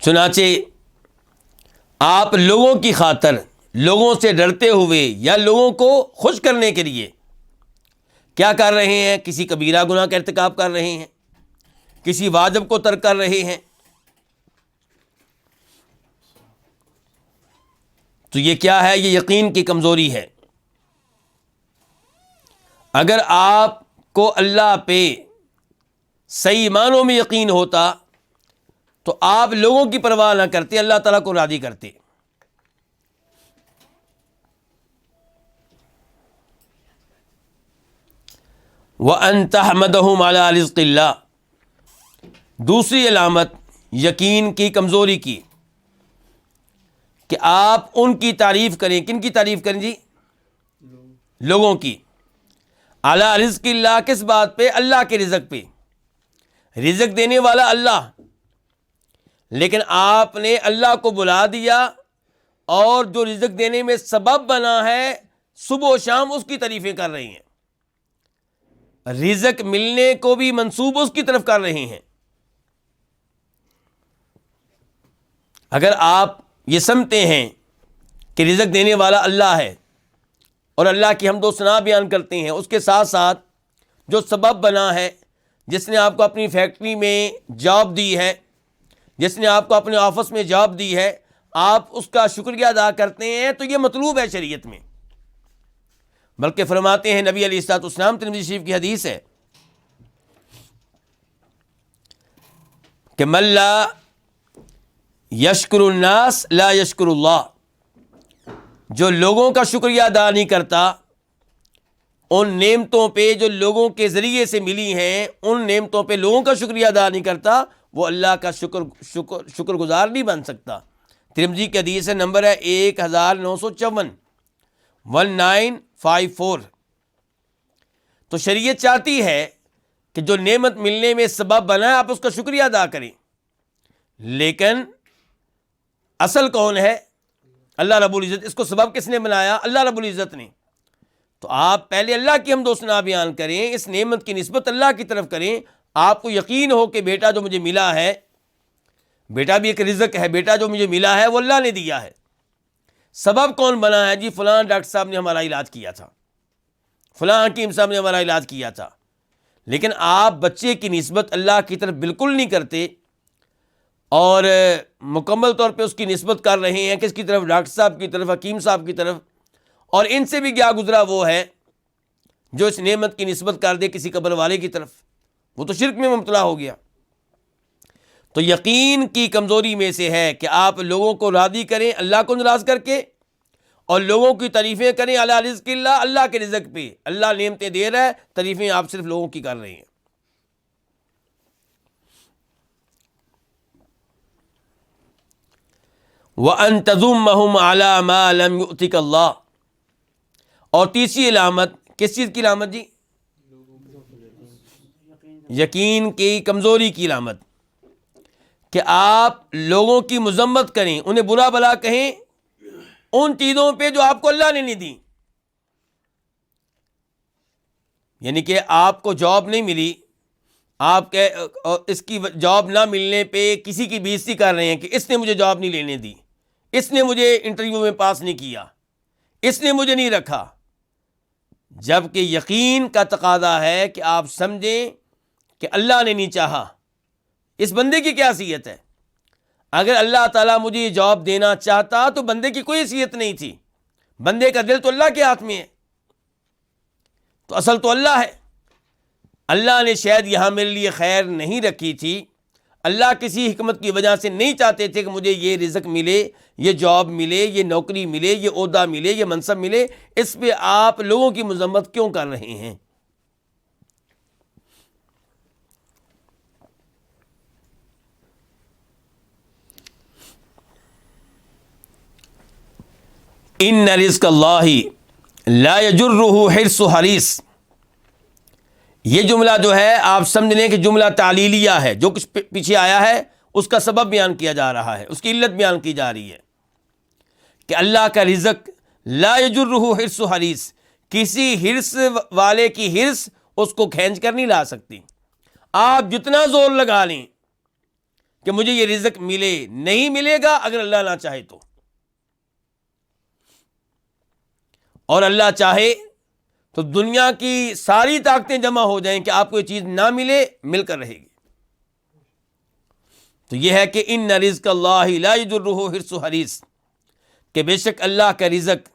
چنانچہ آپ لوگوں کی خاطر، لوگوں سے ڈرتے ہوئے یا لوگوں کو خوش کرنے کے لیے کیا کر رہے ہیں؟ کسی کبیرہ گناہ کا ارتکاب کر رہے ہیں، کسی واجب کو ترک کر رہے ہیں۔ تو یہ کیا ہے؟ یہ یقین کی کمزوری ہے۔ اگر آپ کو اللہ پہ صحیح معنوں میں یقین ہوتا تو آپ لوگوں کی پرواہ نہ کرتے، اللہ تعالیٰ کو راضی کرتے۔ وَأَن تَحْمَدَهُمْ عَلَىٰ رِزْقِ اللَّهِ، دوسری علامت یقین کی کمزوری کی، کہ آپ ان کی تعریف کریں۔ کن کی تعریف کریں جی؟ لوگوں کی۔ عَلَىٰ رِزْقِ اللَّهِ، کس بات پہ؟ اللہ کے رزق پہ۔ رزق دینے والا اللہ، لیکن آپ نے اللہ کو بلا دیا اور جو رزق دینے میں سبب بنا ہے صبح و شام اس کی تعریفیں کر رہے ہیں، رزق ملنے کو بھی منسوب اس کی طرف کر رہے ہیں۔ اگر آپ یہ سمجھتے ہیں کہ رزق دینے والا اللہ ہے اور اللہ کی حمد و ثنا بیان کرتے ہیں، اس کے ساتھ ساتھ جو سبب بنا ہے، جس نے آپ کو اپنی فیکٹری میں جاب دی ہے، جس نے آپ کو اپنے آفس میں جاب دی ہے، آپ اس کا شکریہ ادا کرتے ہیں، تو یہ مطلوب ہے شریعت میں۔ بلکہ فرماتے ہیں نبی علیہ الصلوۃ والسلام، ترمذی شریف کی حدیث ہے کہ من لا یشکر الناس لا یشکر اللہ، جو لوگوں کا شکریہ ادا نہیں کرتا، ان نعمتوں پہ جو لوگوں کے ذریعے سے ملی ہیں، ان نعمتوں پہ لوگوں کا شکریہ ادا نہیں کرتا، وہ اللہ کا شکر گزار نہیں بن سکتا۔ ترمذی کی حدیث ہے، نمبر ہے 1954، 1954۔ تو شریعت چاہتی ہے کہ جو نعمت ملنے میں سبب بنا ہے آپ اس کا شکریہ ادا کریں، لیکن اصل کون ہے؟ اللہ رب العزت۔ اس کو سبب کس نے بنایا؟ اللہ رب العزت نے۔ تو آپ پہلے اللہ کی حمد و ثنا بیان کریں، اس نعمت کی نسبت اللہ کی طرف کریں، آپ کو یقین ہو کہ بیٹا جو مجھے ملا ہے، بیٹا بھی ایک رزق ہے، بیٹا جو مجھے ملا ہے وہ اللہ نے دیا ہے۔ سبب کون بنا ہے؟ جی فلاں ڈاکٹر صاحب نے ہمارا علاج کیا تھا، فلاں حکیم صاحب نے ہمارا علاج کیا تھا۔ لیکن آپ بچے کی نسبت اللہ کی طرف بالکل نہیں کرتے اور مکمل طور پہ اس کی نسبت کر رہے ہیں کس کی طرف؟ ڈاکٹر صاحب کی طرف، حکیم صاحب کی طرف۔ اور ان سے بھی کیا گزرا وہ ہے جو اس نعمت کی نسبت کر دے کسی قبر والے کی طرف، وہ تو شرک میں مبتلا ہو گیا۔ تو یقین کی کمزوری میں سے ہے کہ آپ لوگوں کو راضی کریں اللہ کو ناراض کر کے، اور لوگوں کی تعریفیں کریں علی رزق اللہ، اللہ کے رزق پہ۔ اللہ نعمتیں دے رہا ہے، تعریفیں آپ صرف لوگوں کی کر رہے ہیں۔ وَأَن تَذُمَّهُمْ عَلَى مَا لَمْ يُؤْتِكَ اللَّهُ۔ اور تیسری علامت، کس چیز کی علامت جی؟ یقین کی کمزوری کی علامت، کہ آپ لوگوں کی مذمت کریں، انہیں برا بھلا کہیں ان چیزوں پہ جو آپ کو اللہ نے نہیں دی۔ یعنی کہ آپ کو جاب نہیں ملی، آپ کے اس کی جاب نہ ملنے پہ کسی کی بے عزتی کر رہے ہیں کہ اس نے مجھے جاب نہیں لینے دی، اس نے مجھے انٹرویو میں پاس نہیں کیا، اس نے مجھے نہیں رکھا۔ جبکہ یقین کا تقاضا ہے کہ آپ سمجھیں کہ اللہ نے نہیں چاہا، اس بندے کی کیا حیثیت ہے؟ اگر اللہ تعالیٰ مجھے یہ جاب دینا چاہتا تو بندے کی کوئی حیثیت نہیں تھی، بندے کا دل تو اللہ کے ہاتھ میں ہے، تو اصل تو اللہ ہے۔ اللہ نے شاید یہاں میرے لیے خیر نہیں رکھی تھی، اللہ کسی حکمت کی وجہ سے نہیں چاہتے تھے کہ مجھے یہ رزق ملے، یہ جاب ملے، یہ نوکری ملے، یہ عہدہ ملے، یہ منصب ملے، اس پہ آپ لوگوں کی مذمت کیوں کر رہے ہیں؟ ان رزق اللہ لا یجرہ حرص حریص، یہ جملہ جو ہے آپ سمجھ لیں کہ جملہ تعلیلیہ ہے، جو کچھ پیچھے آیا ہے اس کا سبب بیان کیا جا رہا ہے، اس کی علت بیان کی جا رہی ہے کہ اللہ کا رزق لا یجرہ حرص حریص، کسی حرص والے کی حرص اس کو کھینچ کر نہیں لا سکتی۔ آپ جتنا زور لگا لیں کہ مجھے یہ رزق ملے، نہیں ملے گا اگر اللہ نہ چاہے تو، اور اللہ چاہے تو دنیا کی ساری طاقتیں جمع ہو جائیں کہ آپ کو یہ چیز نہ ملے، مل کر رہے گی۔ تو یہ ہے کہ ان رزق اللہ لا یجرہ حرص حریص، کہ بے شک اللہ کا رزق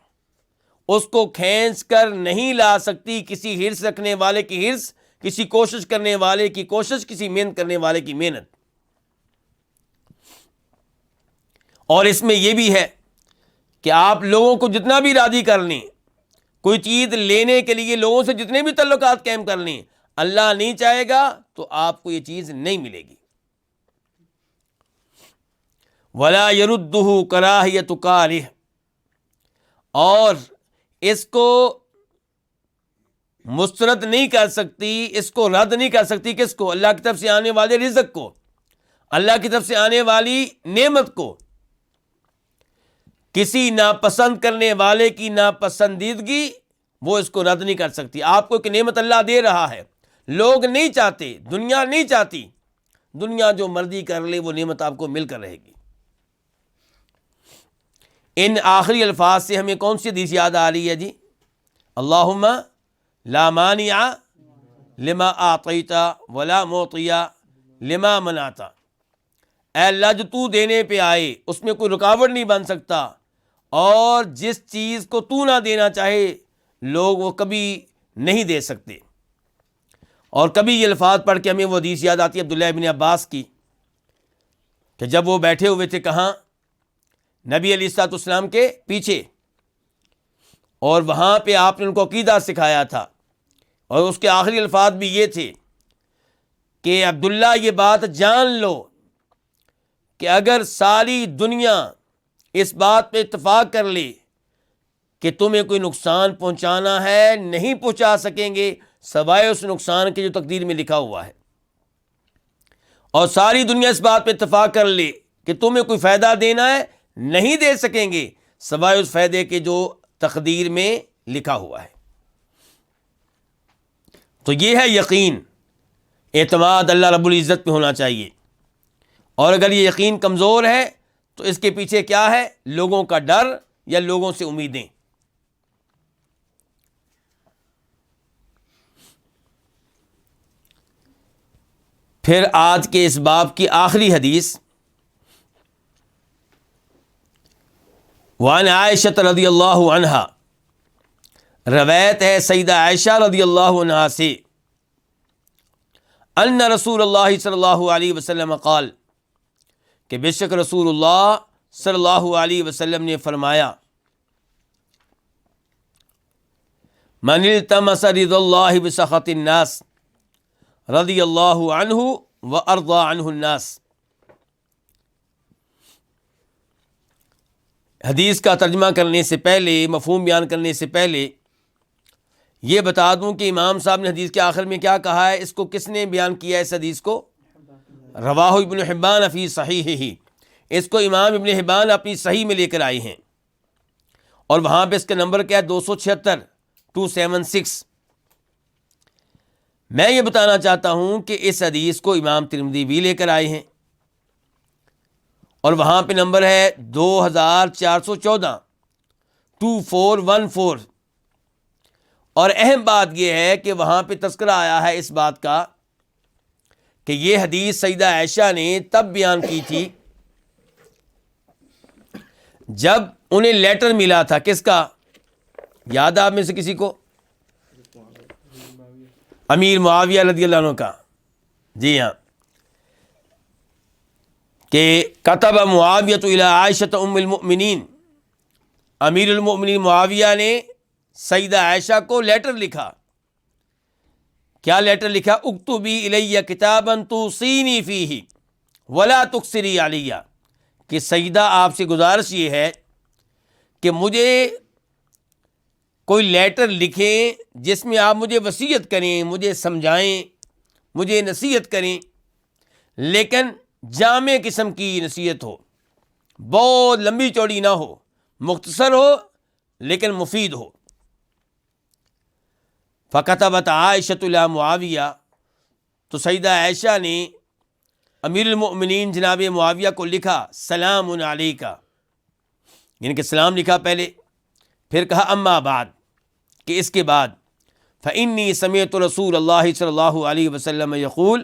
اس کو کھینچ کر نہیں لا سکتی کسی حرص رکھنے والے کی حرص، کسی کوشش کرنے والے کی کوشش، کسی محنت کرنے والے کی محنت۔ اور اس میں یہ بھی ہے کہ آپ لوگوں کو جتنا بھی راضی کر لیں، کوئی چیز لینے کے لیے لوگوں سے جتنے بھی تعلقات قائم کر لیں، اللہ نہیں چاہے گا تو آپ کو یہ چیز نہیں ملے گی۔ وَلَا يَرُدُّهُ كَرَاهِيَةُ كَارِهٍ، اور اس کو مسترد نہیں کر سکتی، اس کو رد نہیں کر سکتی، کس کو؟ اللہ کی طرف سے آنے والے رزق کو، اللہ کی طرف سے آنے والی نعمت کو۔ کسی ناپسند کرنے والے کی ناپسندیدگی وہ اس کو رد نہیں کر سکتی۔ آپ کو ایک نعمت اللہ دے رہا ہے، لوگ نہیں چاہتے، دنیا نہیں چاہتی، دنیا جو مرضی کر لے وہ نعمت آپ کو مل کر رہے گی۔ ان آخری الفاظ سے ہمیں کون سی حدیث یاد آ رہی ہے جی؟ اللہم لا مانع لما اعطیت ولا معطی لما منعت، اے اللہ جو تو دینے پہ آئے اس میں کوئی رکاوٹ نہیں بن سکتا، اور جس چیز کو تو نہ دینا چاہے لوگ وہ کبھی نہیں دے سکتے۔ اور کبھی یہ الفاظ پڑھ کے ہمیں وہ حدیث یاد آتی ہے عبداللہ ابن عباس کی، کہ جب وہ بیٹھے ہوئے تھے کہاں؟ نبی علیہ الصلوۃ والسلام کے پیچھے، اور وہاں پہ آپ نے ان کو عقیدہ سکھایا تھا، اور اس کے آخری الفاظ بھی یہ تھے کہ عبداللہ یہ بات جان لو کہ اگر ساری دنیا اس بات پہ اتفاق کر لے کہ تمہیں کوئی نقصان پہنچانا ہے، نہیں پہنچا سکیں گے سوائے اس نقصان کے جو تقدیر میں لکھا ہوا ہے، اور ساری دنیا اس بات پہ اتفاق کر لے کہ تمہیں کوئی فائدہ دینا ہے، نہیں دے سکیں گے سوائے اس فائدے کے جو تقدیر میں لکھا ہوا ہے۔ تو یہ ہے یقین، اعتماد اللہ رب العزت پہ ہونا چاہیے، اور اگر یہ یقین کمزور ہے تو اس کے پیچھے کیا ہے؟ لوگوں کا ڈر یا لوگوں سے امیدیں۔ پھر آج کے اس باب کی آخری حدیث، وعن عائشہ رضی اللہ عنہا، روایت ہے سیدہ عائشہ رضی اللہ عنہا سے، ان رسول اللہ صلی اللہ علیہ وسلم قال، کہ بے شک رسول اللہ صلی اللہ علیہ وسلم نے فرمایا، من التمس رضا اللہ بسخط الناس رضی اللہ عنہ وارضى عنہ الناس۔ حدیث کا ترجمہ کرنے سے پہلے، مفہوم بیان کرنے سے پہلے یہ بتا دوں کہ امام صاحب نے حدیث کے آخر میں کیا کہا ہے، اس کو کس نے بیان کیا ہے اس حدیث کو؟ رواہ ابن حبان فی صحیحہ، اس کو امام ابن حبان اپنی صحیح میں لے کر آئے ہیں، اور وہاں پہ اس کا نمبر کیا ہے؟ 276 میں یہ بتانا چاہتا ہوں کہ اس حدیث کو امام ترمذی بھی لے کر آئے ہیں، اور وہاں پہ نمبر ہے 2414 2414، اور اہم بات یہ ہے کہ وہاں پہ تذکرہ آیا ہے اس بات کا کہ یہ حدیث سیدہ عائشہ نے تب بیان کی تھی جب انہیں لیٹر ملا تھا، کس کا؟ یاد ہے آپ میں سے کسی کو؟ امیر معاویہ رضی اللہ عنہ کا، جی ہاں، کہ کتب معاویہ الی عائشہ ام المؤمنین، امیر المؤمنین معاویہ نے سیدہ عائشہ کو لیٹر لکھا۔ کیا لیٹر لکھا؟ اکتبی الی کتابا توصینی فیہ ولا تکثری علی، کہ سیدہ آپ سے گزارش یہ ہے کہ مجھے کوئی لیٹر لکھیں جس میں آپ مجھے وصیت کریں، مجھے سمجھائیں، مجھے نصیحت کریں، لیکن جامع قسم کی نصیحت ہو، بہت لمبی چوڑی نہ ہو، مختصر ہو لیکن مفید ہو۔ فکتبت عائشہ الی معاویہ، تو سیدہ عائشہ نے امیر المؤمنین جناب معاویہ کو لکھا سلام علیکہ، یعنی کہ سلام لکھا پہلے، پھر کہا اما بعد، کہ اس کے بعد فإنی سمعت رسول اللہ صلی اللہ علیہ وسلم یقول،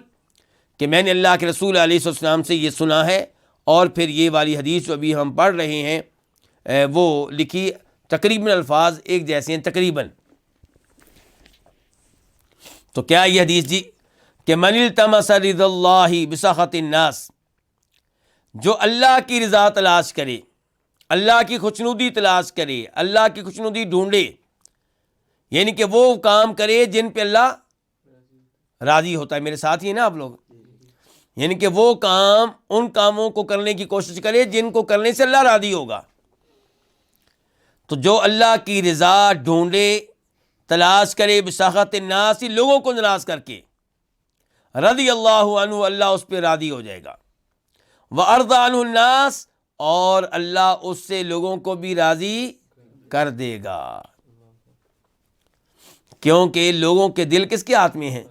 کہ میں نے اللہ کے رسول علیہ السلام سے یہ سنا ہے، اور پھر یہ والی حدیث جو ابھی ہم پڑھ رہے ہیں وہ لکھی، تقریباً الفاظ ایک جیسے ہیں تقریباً۔ تو کیا یہ حدیث جی کہ من التمس رضا اللہ بسخط الناس، جو اللہ کی رضا تلاش کرے، اللہ کی خوشنودی تلاش کرے، اللہ کی خوشنودی ڈھونڈے، یعنی کہ وہ کام کرے جن پہ اللہ راضی ہوتا ہے۔ میرے ساتھ ہی ہیں نا آپ لوگ؟ یعنی کہ وہ کام، ان کاموں کو کرنے کی کوشش کرے جن کو کرنے سے اللہ راضی ہوگا۔ تو جو اللہ کی رضا ڈھونڈے، تلاش کرے، بسخط الناس، لوگوں کو ناراض کر کے، رضی اللہ عنہ، اللہ اس پہ راضی ہو جائے گا، وارضى عنہ الناس، اور اللہ اس سے لوگوں کو بھی راضی کر دے گا، کیونکہ لوگوں کے دل کس کے ہاتھ میں ہیں؟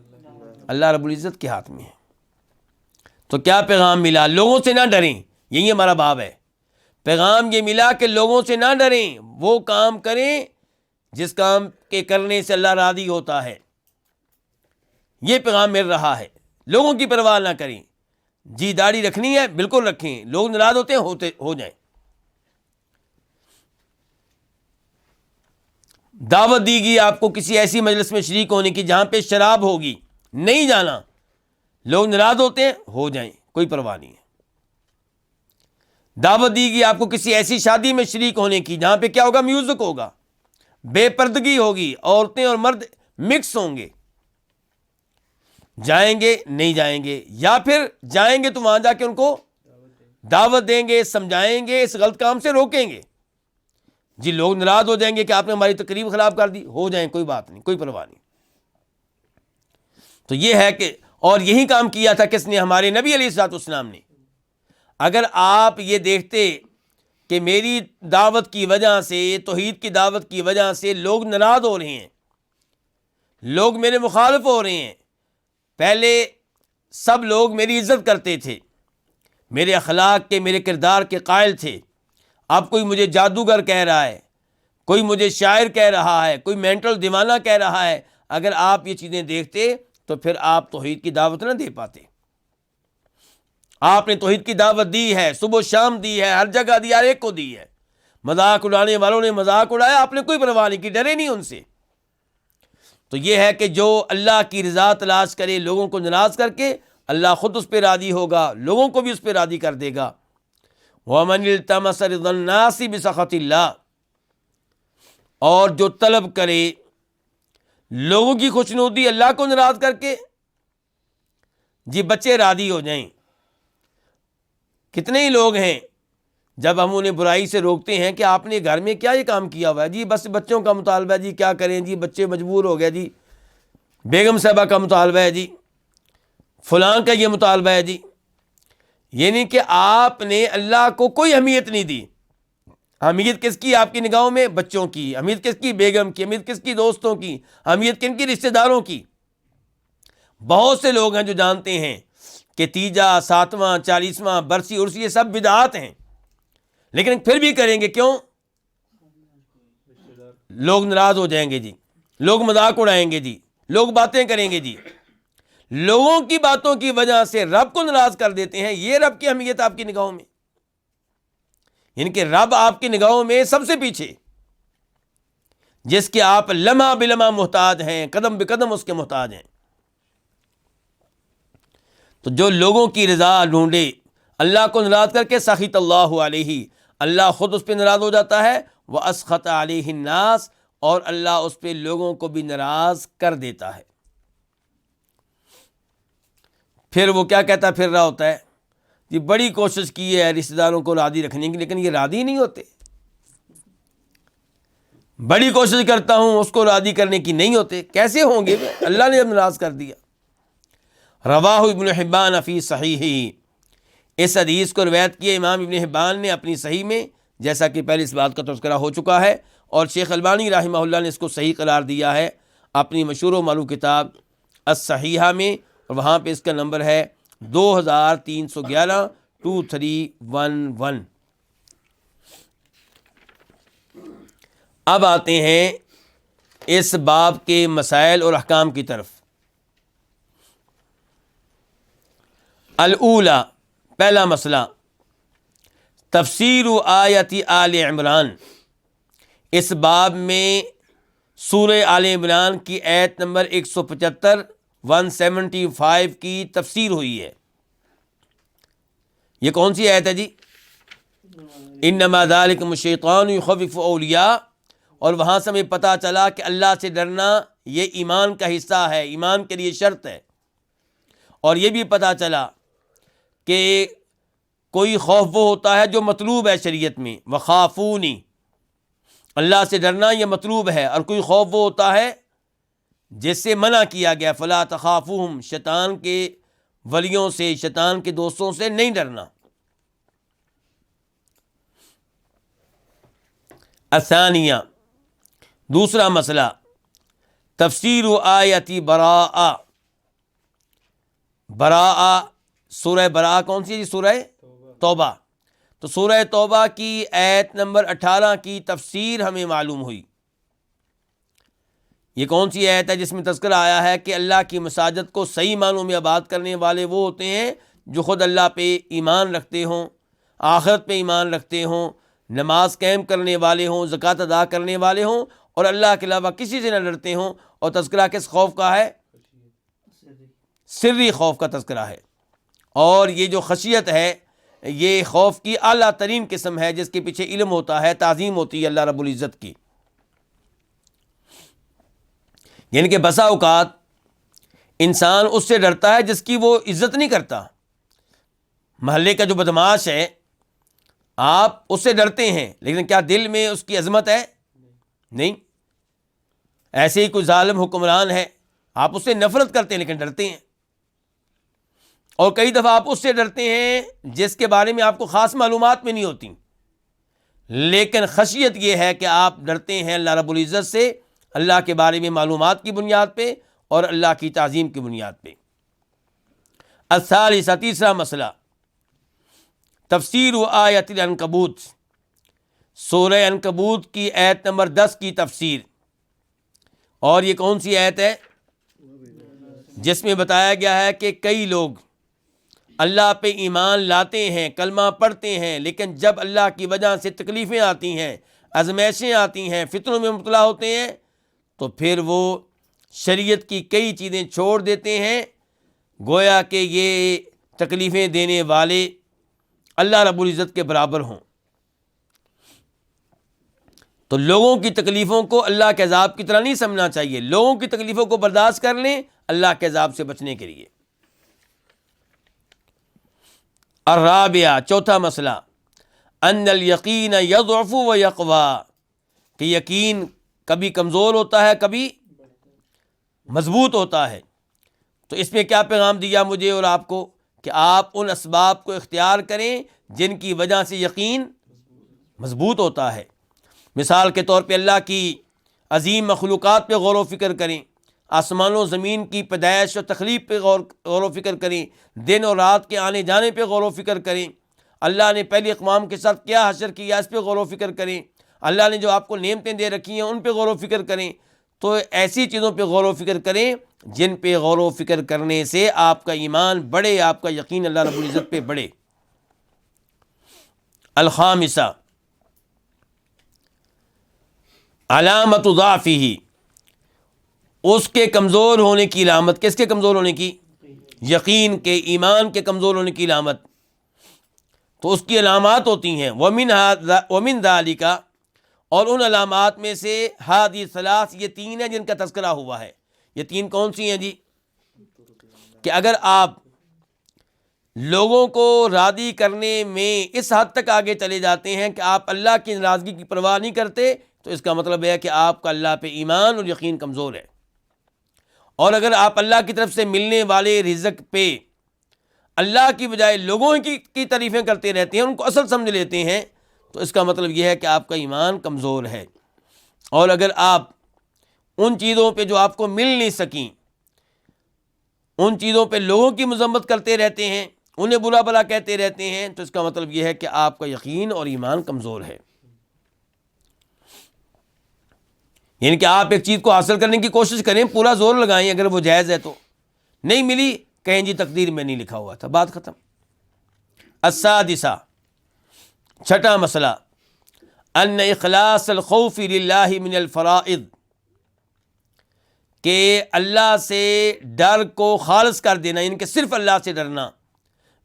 اللہ رب العزت کے ہاتھ میں ہے۔ تو کیا پیغام ملا؟ لوگوں سے نہ ڈریں، یہی ہمارا باب ہے۔ پیغام یہ ملا کہ لوگوں سے نہ ڈریں، وہ کام کریں جس کام کے کرنے سے اللہ راضی ہوتا ہے، یہ پیغام مل رہا ہے۔ لوگوں کی پرواہ نہ کریں، جی داڑھی رکھنی ہے بالکل رکھیں، لوگ ناراض ہوتے ہیں ہو جائیں۔ دعوت دی گئی آپ کو کسی ایسی مجلس میں شریک ہونے کی جہاں پہ شراب ہوگی، نہیں جانا، لوگ ناراض ہوتے ہیں ہو جائیں، کوئی پرواہ نہیں ہے۔ دعوت دی گئی آپ کو کسی ایسی شادی میں شریک ہونے کی جہاں پہ کیا ہوگا؟ میوزک ہوگا، بے پردگی ہوگی، عورتیں اور مرد مکس ہوں گے، جائیں گے نہیں جائیں گے، یا پھر جائیں گے تو وہاں جا کے ان کو دعوت دیں گے، سمجھائیں گے، اس غلط کام سے روکیں گے۔ جی لوگ ناراض ہو جائیں گے کہ آپ نے ہماری تقریب خراب کر دی، ہو جائیں، کوئی بات نہیں، کوئی پرواہ نہیں۔ تو یہ ہے کہ، اور یہی کام کیا تھا کس نے؟ ہمارے نبی علیہ الصلوۃ والسلام نے۔ اگر آپ یہ دیکھتے کہ میری دعوت کی وجہ سے، توحید کی دعوت کی وجہ سے لوگ ناراض ہو رہے ہیں، لوگ میرے مخالف ہو رہے ہیں، پہلے سب لوگ میری عزت کرتے تھے، میرے اخلاق کے، میرے کردار کے قائل تھے۔ اب کوئی مجھے جادوگر کہہ رہا ہے، کوئی مجھے شاعر کہہ رہا ہے، کوئی مینٹل دیوانہ کہہ رہا ہے۔ اگر آپ یہ چیزیں دیکھتے تو پھر آپ توحید کی دعوت نہ دے پاتے۔ آپ نے توحید کی دعوت دی ہے، صبح و شام دی ہے، ہر جگہ دی، ہر ایک کو دی ہے۔ مذاق اڑانے والوں نے مذاق اڑایا، آپ نے کوئی پرواہ نہیں کی، ڈرے نہیں ان سے۔ تو یہ ہے کہ جو اللہ کی رضا تلاش کرے لوگوں کو ناراض کر کے، اللہ خود اس پہ راضی ہوگا، لوگوں کو بھی اس پہ راضی کر دے گا۔ وَمَنِ الْتَمَسَ رِضَى النَّاسِ بِسَخَطِ اللَّهِ، اور جو طلب کرے لوگوں کی خوشنودی اللہ کو ناراض کر کے، جی بچے راضی ہو جائیں۔ کتنے ہی لوگ ہیں جب ہم انہیں برائی سے روکتے ہیں کہ آپ نے گھر میں کیا یہ کام کیا ہوا ہے، جی بس بچوں کا مطالبہ ہے، جی کیا کریں، جی بچے مجبور ہو گئے، جی بیگم صاحبہ کا مطالبہ ہے، جی فلاں کا یہ مطالبہ ہے، جی یعنی کہ آپ نے اللہ کو کوئی اہمیت نہیں دی۔ اہمیت کس کی آپ کی نگاہوں میں؟ بچوں کی۔ اہمیت کس کی؟ بیگم کی۔ اہمیت کس کی؟ دوستوں کی۔ اہمیت کن کی؟ رشتہ داروں کی۔ بہت سے لوگ ہیں جو جانتے ہیں کہ تیجا، ساتواں، 40واں، برسی، عرسی، یہ سب بدعات ہیں، لیکن پھر بھی کریں گے۔ کیوں؟ لوگ ناراض ہو جائیں گے جی، لوگ مذاق اڑائیں گے جی، لوگ باتیں کریں گے جی۔ لوگوں کی باتوں کی وجہ سے رب کو ناراض کر دیتے ہیں۔ یہ رب کی اہمیت آپ کی نگاہوں میں، یعنی کہ رب آپ کی نگاہوں میں سب سے پیچھے، جس کے آپ لمحہ بلمحہ محتاج ہیں، قدم بقدم اس کے محتاج ہیں۔ تو جو لوگوں کی رضا ڈھونڈے اللہ کو ناراض کر کے، سخط اللہ علیہ، اللہ خود اس پہ ناراض ہو جاتا ہے۔ وَأَسْخَطَ عَلَيْهِ النَّاسِ، اور اللہ اس پہ لوگوں کو بھی ناراض کر دیتا ہے۔ پھر وہ کیا کہتا پھر رہا ہوتا ہے، یہ بڑی کوشش کی ہے رشتہ داروں کو راضی رکھنے کی، لیکن یہ راضی نہیں ہوتے۔ بڑی کوشش کرتا ہوں اس کو راضی کرنے کی، نہیں ہوتے۔ کیسے ہوں گے؟ اللہ نے جب ناراض کر دیا۔ رواہ ابن حبان فی صحیحہ، اس حدیث کو روایت کیا امام ابن حبان نے اپنی صحیح میں، جیسا کہ پہلے اس بات کا تذکرہ ہو چکا ہے، اور شیخ البانی رحمہ اللہ نے اس کو صحیح قرار دیا ہے اپنی مشہور و معروف کتاب الصحیحہ میں، اور وہاں پہ اس کا نمبر ہے 2311 2311۔ اب آتے ہیں اس باب کے مسائل اور احکام کی طرف۔ الاولی، پہلا مسئلہ، تفسیر آیت آل عمران۔ اس باب میں سورہ آل عمران کی آیت نمبر 175 175 کی تفسیر ہوئی ہے۔ یہ کون سی آیت ہے جی؟ انما ذالکم الشیطان یخوف اولیاء، اور وہاں سے ہمیں پتہ چلا کہ اللہ سے ڈرنا یہ ایمان کا حصہ ہے، ایمان کے لیے شرط ہے۔ اور یہ بھی پتہ چلا کہ کوئی خوف وہ ہوتا ہے جو مطلوب ہے شریعت میں، وخافونی، اللہ سے ڈرنا یہ مطلوب ہے، اور کوئی خوف وہ ہوتا ہے جس سے منع کیا گیا، فلا تخافوہم، شیطان کے ولیوں سے، شیطان کے دوستوں سے نہیں ڈرنا۔ الثانیہ، دوسرا مسئلہ، تفسیر آیت براءہ۔ براءہ، سورہ براءہ کون سی ہے جی؟ سورہ توبہ۔ تو سورہ توبہ کی آیت نمبر 18 کی تفسیر ہمیں معلوم ہوئی۔ یہ کون سی آیت ہے جس میں تذکرہ آیا ہے کہ اللہ کی مساجد کو صحیح معنوں میں آباد کرنے والے وہ ہوتے ہیں جو خود اللہ پہ ایمان رکھتے ہوں، آخرت پہ ایمان رکھتے ہوں، نماز قائم کرنے والے ہوں، زکوٰۃ ادا کرنے والے ہوں، اور اللہ کے علاوہ کسی سے نہ ڈرتے ہوں۔ اور تذکرہ کس خوف کا ہے؟ سری خوف کا تذکرہ ہے۔ اور یہ جو خشیت ہے یہ خوف کی اعلیٰ ترین قسم ہے، جس کے پیچھے علم ہوتا ہے، تعظیم ہوتی ہے اللہ رب العزت کی۔ یعنی کہ بسا اوقات انسان اس سے ڈرتا ہے جس کی وہ عزت نہیں کرتا۔ محلے کا جو بدماش ہے آپ اس سے ڈرتے ہیں، لیکن کیا دل میں اس کی عظمت ہے؟ نہیں۔ ایسے ہی کوئی ظالم حکمران ہے، آپ اس سے نفرت کرتے ہیں لیکن ڈرتے ہیں۔ اور کئی دفعہ آپ اس سے ڈرتے ہیں جس کے بارے میں آپ کو خاص معلومات میں نہیں ہوتی، لیکن خشیت یہ ہے کہ آپ ڈرتے ہیں اللہ رب العزت سے، اللہ کے بارے میں معلومات کی بنیاد پہ اور اللہ کی تعظیم کی بنیاد پہ۔ الثالثہ، تیسرا مسئلہ، تفسیر آیت العنکبوت، سورہ عنکبوت کی آیت نمبر 10 کی تفسیر۔ اور یہ کون سی آیت ہے؟ جس میں بتایا گیا ہے کہ کئی لوگ اللہ پہ ایمان لاتے ہیں، کلمہ پڑھتے ہیں، لیکن جب اللہ کی وجہ سے تکلیفیں آتی ہیں، آزمائشیں آتی ہیں، فتنوں میں مبتلا ہوتے ہیں، تو پھر وہ شریعت کی کئی چیزیں چھوڑ دیتے ہیں، گویا کہ یہ تکلیفیں دینے والے اللہ رب العزت کے برابر ہوں۔ تو لوگوں کی تکلیفوں کو اللہ کے عذاب کی طرح نہیں سمجھنا چاہیے، لوگوں کی تکلیفوں کو برداشت کر لیں اللہ کے عذاب سے بچنے کے لیے۔ الرابعہ، چوتھا مسئلہ، ان الیقین یضعف و یقوی، کہ یقین کبھی کمزور ہوتا ہے، کبھی مضبوط ہوتا ہے۔ تو اس میں کیا پیغام دیا مجھے اور آپ کو؟ کہ آپ ان اسباب کو اختیار کریں جن کی وجہ سے یقین مضبوط ہوتا ہے۔ مثال کے طور پہ اللہ کی عظیم مخلوقات پہ غور و فکر کریں، آسمان و زمین کی پیدائش و تخلیق پہ غور و فکر کریں، دن اور رات کے آنے جانے پہ غور و فکر کریں، اللہ نے پہلی اقوام کے ساتھ کیا حشر کیا اس پہ غور و فکر کریں، اللہ نے جو آپ کو نعمتیں دے رکھی ہیں ان پہ غور و فکر کریں۔ تو ایسی چیزوں پہ غور و فکر کریں جن پہ غور و فکر کرنے سے آپ کا ایمان بڑھے، آپ کا یقین اللہ رب العزت پہ بڑھے۔ الخامسہ، علامت ضعفہ، اس کے کمزور ہونے کی علامت۔ کس کے کمزور ہونے کی؟ یقین کے، ایمان کے کمزور ہونے کی علامت۔ تو اس کی علامات ہوتی ہیں ومن ذالک، اور ان علامات میں سے ہادی ثلاث، یہ تین ہیں جن کا تذکرہ ہوا ہے۔ یہ تین کون سی ہیں جی؟ کہ اگر آپ لوگوں کو راضی کرنے میں اس حد تک آگے چلے جاتے ہیں کہ آپ اللہ کی ناراضگی کی پرواہ نہیں کرتے، تو اس کا مطلب ہے کہ آپ کا اللہ پہ ایمان اور یقین کمزور ہے۔ اور اگر آپ اللہ کی طرف سے ملنے والے رزق پہ اللہ کی بجائے لوگوں کی تعریفیں کرتے رہتے ہیں، ان کو اصل سمجھ لیتے ہیں، تو اس کا مطلب یہ ہے کہ آپ کا ایمان کمزور ہے۔ اور اگر آپ ان چیزوں پہ جو آپ کو مل نہیں سکیں، ان چیزوں پہ لوگوں کی مذمت کرتے رہتے ہیں، انہیں برا بھلا کہتے رہتے ہیں، تو اس کا مطلب یہ ہے کہ آپ کا یقین اور ایمان کمزور ہے۔ یعنی کہ آپ ایک چیز کو حاصل کرنے کی کوشش کریں، پورا زور لگائیں، اگر وہ جائز ہے تو، نہیں ملی کہیں جی تقدیر میں نہیں لکھا ہوا تھا، بات ختم۔ السادسہ، چھٹا مسئلہ، ان اخلاص الخوف للہ من الفرائض، کہ اللہ سے ڈر کو خالص کر دینا، یعنی کہ صرف اللہ سے ڈرنا،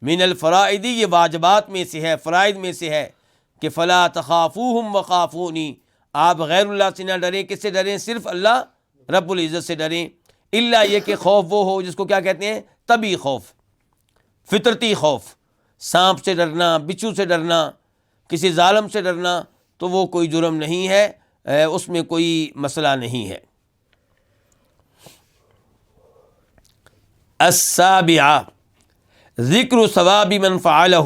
من الفرائض، یہ واجبات میں سے ہے، فرائض میں سے ہے، کہ فلا تخافوہم وخافونی، آپ غیر اللہ سے نہ ڈریں، کس سے ڈریں؟ صرف اللہ رب العزت سے ڈریں۔ الا یہ کہ خوف وہ ہو جس کو کیا کہتے ہیں؟ طبعی خوف، فطرتی خوف، سانپ سے ڈرنا، بچھو سے ڈرنا، کسی ظالم سے ڈرنا، تو وہ کوئی جرم نہیں ہے، اس میں کوئی مسئلہ نہیں ہے۔ السابعہ، ذکر ثواب من فعلہ،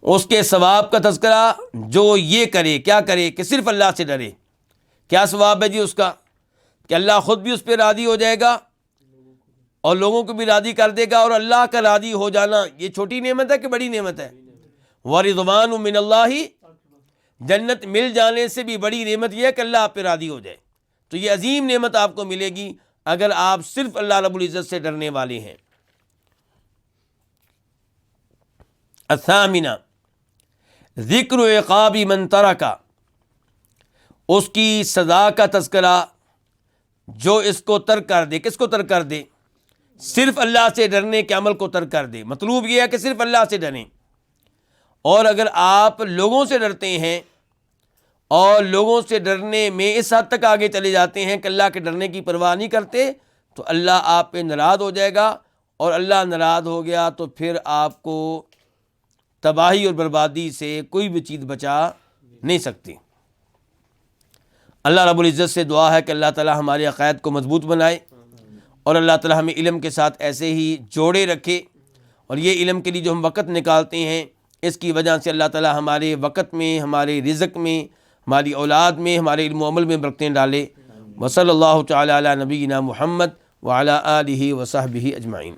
اس کے ثواب کا تذکرہ جو یہ کرے، کیا کرے؟ کہ صرف اللہ سے ڈرے۔ کیا ثواب ہے جی اس کا؟ کہ اللہ خود بھی اس پہ راضی ہو جائے گا اور لوگوں کو بھی راضی کر دے گا، اور اللہ کا راضی ہو جانا یہ چھوٹی نعمت ہے کہ بڑی نعمت ہے؟ ورضوان من اللہ، جنت مل جانے سے بھی بڑی نعمت یہ ہے کہ اللہ آپ پہ راضی ہو جائے۔ تو یہ عظیم نعمت آپ کو ملے گی اگر آپ صرف اللہ رب العزت سے ڈرنے والے ہیں۔ الثامنہ، ذکر عقاب من ترک، اس کی سزا کا تذکرہ جو اس کو ترک کر دے۔ کس کو ترک کر دے؟ صرف اللہ سے ڈرنے کے عمل کو ترک کر دے۔ مطلوب یہ ہے کہ صرف اللہ سے ڈریں، اور اگر آپ لوگوں سے ڈرتے ہیں اور لوگوں سے ڈرنے میں اس حد تک آگے چلے جاتے ہیں کہ اللہ کے ڈرنے کی پرواہ نہیں کرتے، تو اللہ آپ پہ ناراض ہو جائے گا، اور اللہ ناراض ہو گیا تو پھر آپ کو تباہی اور بربادی سے کوئی بھی چیز بچا نہیں سکتی۔ اللہ رب العزت سے دعا ہے کہ اللہ تعالی ہمارے عقائد کو مضبوط بنائے، اور اللہ تعالی ہمیں علم کے ساتھ ایسے ہی جوڑے رکھے، اور یہ علم کے لیے جو ہم وقت نکالتے ہیں اس کی وجہ سے اللہ تعالی ہمارے وقت میں، ہمارے رزق میں، ہماری اولاد میں، ہمارے علم و عمل میں برکتیں ڈالے۔ وصلی اللہ تعالی علی نبینا محمد وعلی آلہ وصحبہ اجمعین۔